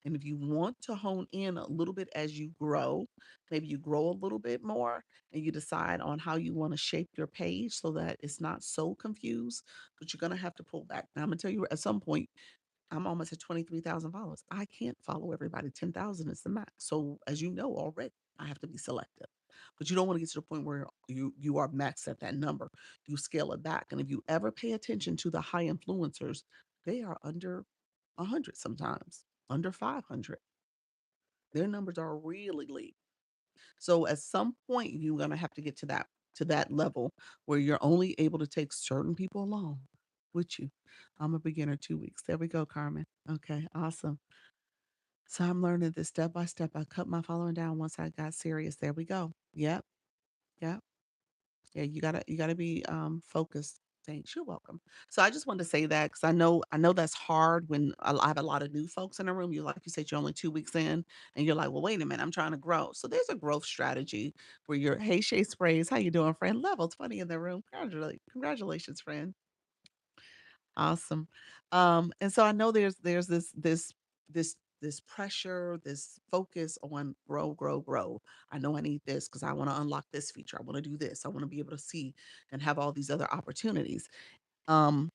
and if you want to hone in a little bit as you grow, maybe you grow a little bit more and you decide on how you want to shape your page so that it's not so confused, but you're going to have to pull back. Now I'm going to tell you at some point I'm almost at 23,000 followers. I can't follow everybody. 10,000 is the max. So as you know already, I have to be selective. But you don't want to get to the point where you are maxed at that number. You scale it back. And if you ever pay attention to the high influencers, they are under 100 sometimes, under 500. Their numbers are really lean. So at some point you're going to have to get to that level where you're only able to take certain people along with you. I'm a beginner 2 weeks. There we go, Carmen. Okay, awesome. So I'm learning this step by step. I cut my following down once I got serious. There we go. Yep. Yep. Yeah, you gotta be focused. Thanks. You're welcome. So I just wanted to say that because I know that's hard when I have a lot of new folks in the room. You like you said you're only 2 weeks in, and you're like, well, wait a minute, I'm trying to grow. So there's a growth strategy where you're, hey Shay Sprays, how you doing, friend? Level 20 in the room. Congratulations, friend. Awesome. And so I know there's this pressure, this focus on grow, grow, grow. I know I need this because I want to unlock this feature. I want to do this. I want to be able to see and have all these other opportunities. Um,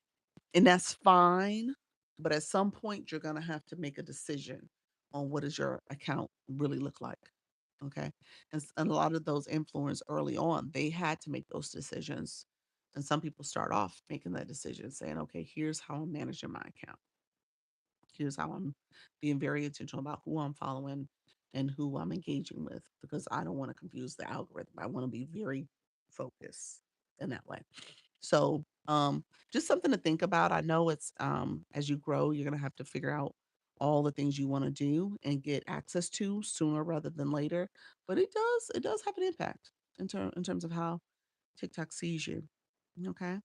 and that's fine. But at some point, you're gonna have to make a decision on what does your account really look like. Okay. And a lot of those influencers early on, they had to make those decisions. And some people start off making that decision saying, okay, here's how I'm managing my account. Here's how I'm being very intentional about who I'm following and who I'm engaging with because I don't want to confuse the algorithm. I want to be very focused in that way. So, just something to think about. I know it's as you grow, you're gonna have to figure out all the things you want to do and get access to sooner rather than later. But it does have an impact in terms of how TikTok sees you. Okay.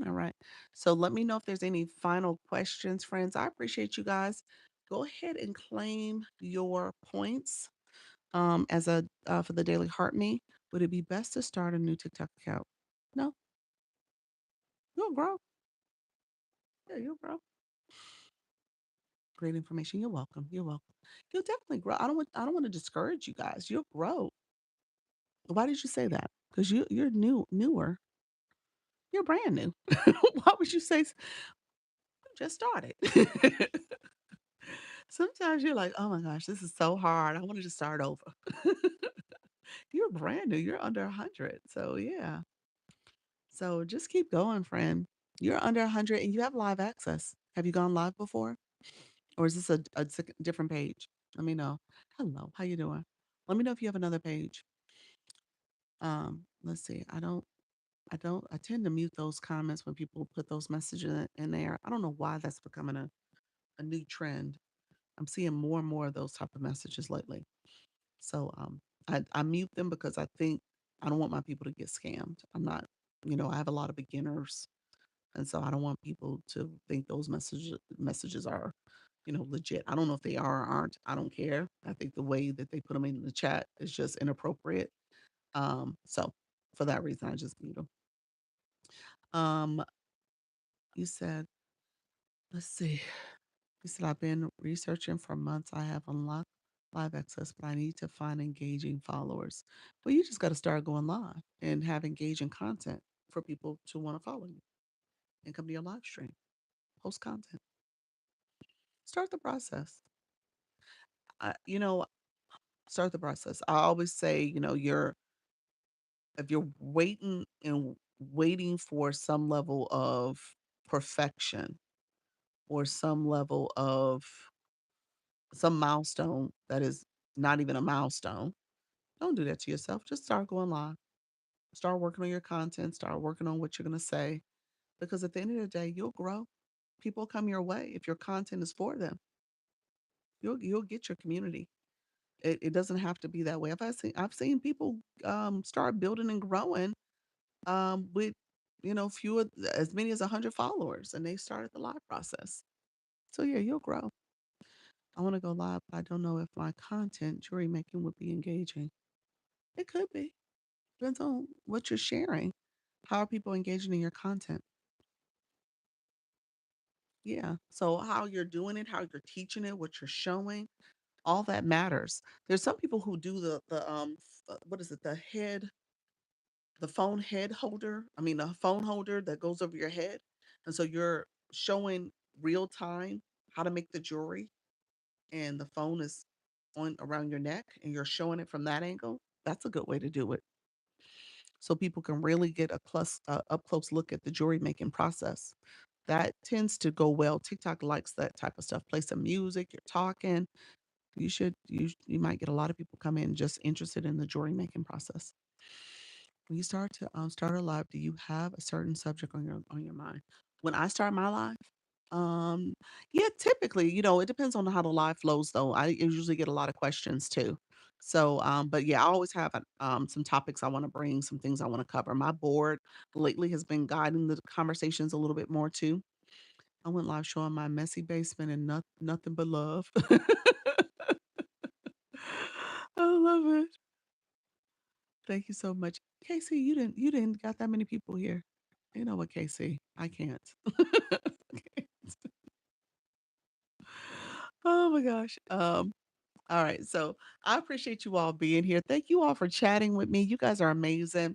All right. So let me know if there's any final questions, friends. I appreciate you guys. Go ahead and claim your points as a for the daily heart me. Would it be best to start a new TikTok account? No, you'll grow. Yeah, you'll grow. Great information. You're welcome. You're welcome. You'll definitely grow. I don't want to discourage you guys. You'll grow. Why did you say that? Because you're newer. You're brand new. Why would you say you just started? Sometimes you're like, "Oh my gosh, this is so hard. I wanted to start over." You're brand new. You're under 100. So, yeah. So just keep going, friend. You're under 100 and you have live access. Have you gone live before? Or is this different page? Let me know. Hello, how you doing? Let me know if you have another page. Let's see. I tend to mute those comments when people put those messages in there. I don't know why that's becoming a new trend. I'm seeing more and more of those type of messages lately. So I mute them because I think I don't want my people to get scammed. I'm not, I have a lot of beginners. And so I don't want people to think those messages are, legit. I don't know if they are or aren't. I don't care. I think the way that they put them in the chat is just inappropriate. So for that reason, I just mute them. You said, let's see. You said I've been researching for months. I have unlocked live access, but I need to find engaging followers. Well, you just got to start going live and have engaging content for people to want to follow you and come to your live stream. Post content. Start the process. I, you know, Start the process. I always say, if you're waiting for some level of perfection or some level of some milestone that is not even a milestone, don't do that to yourself. Just start going live. Start working on your content. Start working on what you're going to say. Because at the end of the day, you'll grow. People come your way. If your content is for them, you'll get your community. It doesn't have to be that way. I've seen people start building and growing with fewer as many as 100 followers, and they started the live process. So yeah, you'll grow. I want to go live, but I don't know if my content jewelry making would be engaging. It could be. Depends on what you're sharing. How are people engaging in your content? Yeah. So how you're doing it, how you're teaching it, what you're showing, all that matters. There's some people who do what is it, the phone head holder. I mean, the phone holder that goes over your head. And so you're showing real time how to make the jewelry and the phone is on around your neck and you're showing it from that angle. That's a good way to do it. So people can really get up close look at the jewelry making process. That tends to go well. TikTok likes that type of stuff. Play some music, you're talking. You might get a lot of people come in just interested in the jewelry making process. When you start a live, do you have a certain subject on your mind? When I start my live, um, yeah, typically, it depends on how the live flows though. I usually get a lot of questions too. So, but yeah, I always have some topics I want to bring, some things I want to cover. My board lately has been guiding the conversations a little bit more too. I went live showing my messy basement and nothing but love. I love it. Thank you so much. Casey, you didn't got that many people here. You know what, Casey? I can't. Oh my gosh. All right. So I appreciate you all being here. Thank you all for chatting with me. You guys are amazing.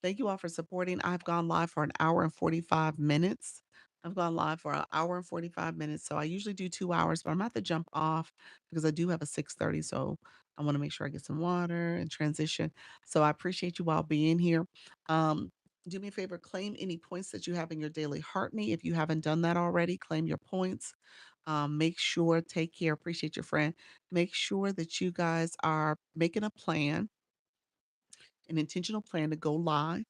Thank you all for supporting. I've gone live for an hour and 45 minutes. I've gone live for an hour and 45 minutes. So I usually do 2 hours, but I'm about to jump off because I do have a 6:30. So I want to make sure I get some water and transition. So I appreciate you all being here. Um, do me a favor, claim any points that you have in your daily heart me. If you haven't done that already, claim your points. Make sure, take care, appreciate your friend. Make sure that you guys are making a plan, an intentional plan to go live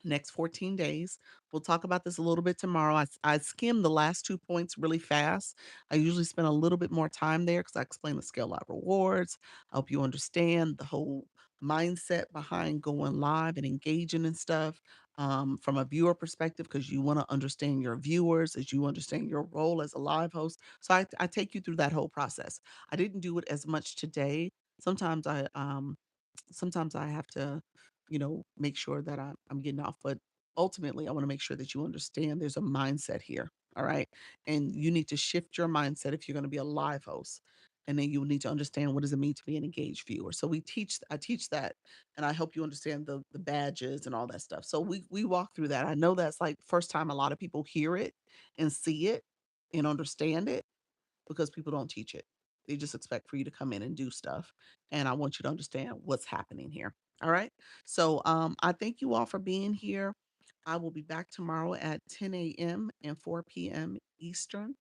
next 14 days. We'll talk about this a little bit tomorrow. I skimmed the last 2 points really fast. I usually spend a little bit more time there because I explain the scale live rewards. I hope you understand the whole mindset behind going live and engaging and stuff from a viewer perspective because you want to understand your viewers as you understand your role as a live host. So I take you through that whole process. I didn't do it as much today. Sometimes I have to, make sure that I'm getting off. But ultimately, I want to make sure that you understand there's a mindset here. All right. And you need to shift your mindset if you're going to be a live host. And then you need to understand what does it mean to be an engaged viewer. So I teach that and I help you understand the badges and all that stuff. So we walk through that. I know that's like first time a lot of people hear it and see it and understand it. because people don't teach it. They just expect for you to come in and do stuff. And I want you to understand what's happening here. All right. So I thank you all for being here. I will be back tomorrow at 10 a.m. and 4 p.m. Eastern.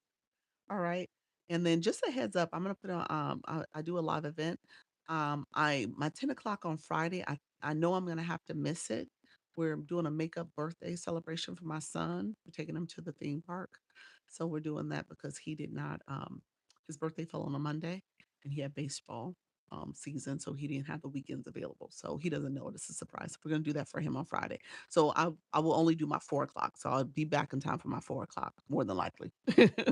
All right. And then just a heads up, I'm gonna put on I do a live event. I my 10 o'clock on Friday, I know I'm gonna have to miss it. We're doing a makeup birthday celebration for my son. We're taking him to the theme park. So we're doing that because he did not his birthday fell on a Monday and he had baseball season, so he didn't have the weekends available. So he doesn't know it. It's a surprise. We're gonna do that for him on Friday. So I will only do my 4 o'clock. So I'll be back in time for my 4 o'clock, more than likely.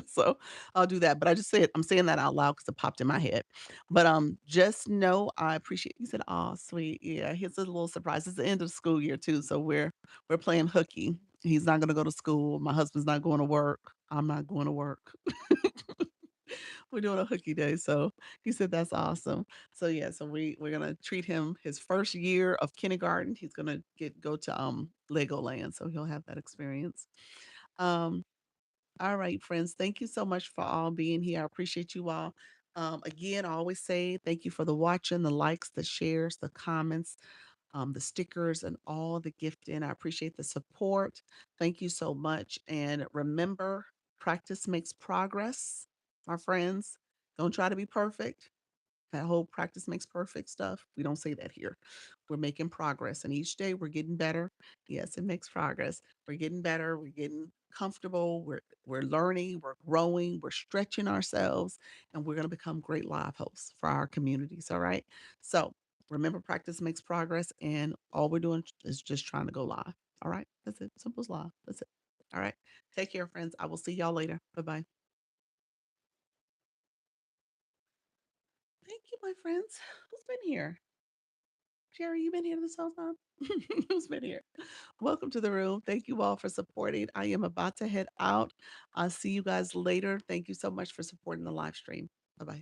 So I'll do that. But I just said I'm saying that out loud because it popped in my head. But just know I appreciate you said, oh sweet. Yeah, here's a little surprise. It's the end of the school year too. So we're playing hooky. He's not gonna go to school. My husband's not going to work. I'm not going to work. We're doing a hooky day. So he said that's awesome. So yeah, so we're gonna treat him his first year of kindergarten. He's gonna go to Legoland, so he'll have that experience. Um, all right, friends. Thank you so much for all being here. I appreciate you all. Again, I always say thank you for the watching, the likes, the shares, the comments, the stickers, and all the gifting. I appreciate the support. Thank you so much. And remember, practice makes progress, my friends. Don't try to be perfect. That whole practice makes perfect stuff. We don't say that here. We're making progress, and each day we're getting better. Yes, it makes progress. We're getting better. We're getting comfortable. We're learning. We're growing. We're stretching ourselves, and we're going to become great live hosts for our communities. All right. So remember, practice makes progress, and all we're doing is just trying to go live. All right. That's it. Simple as live. That's it. All right. Take care, friends. I will see y'all later. Bye bye. Thank you, my friends. Who's been here? Jerry, you been here this whole time? Who's been here? Welcome to the room. Thank you all for supporting. I am about to head out. I'll see you guys later. Thank you so much for supporting the live stream. Bye bye.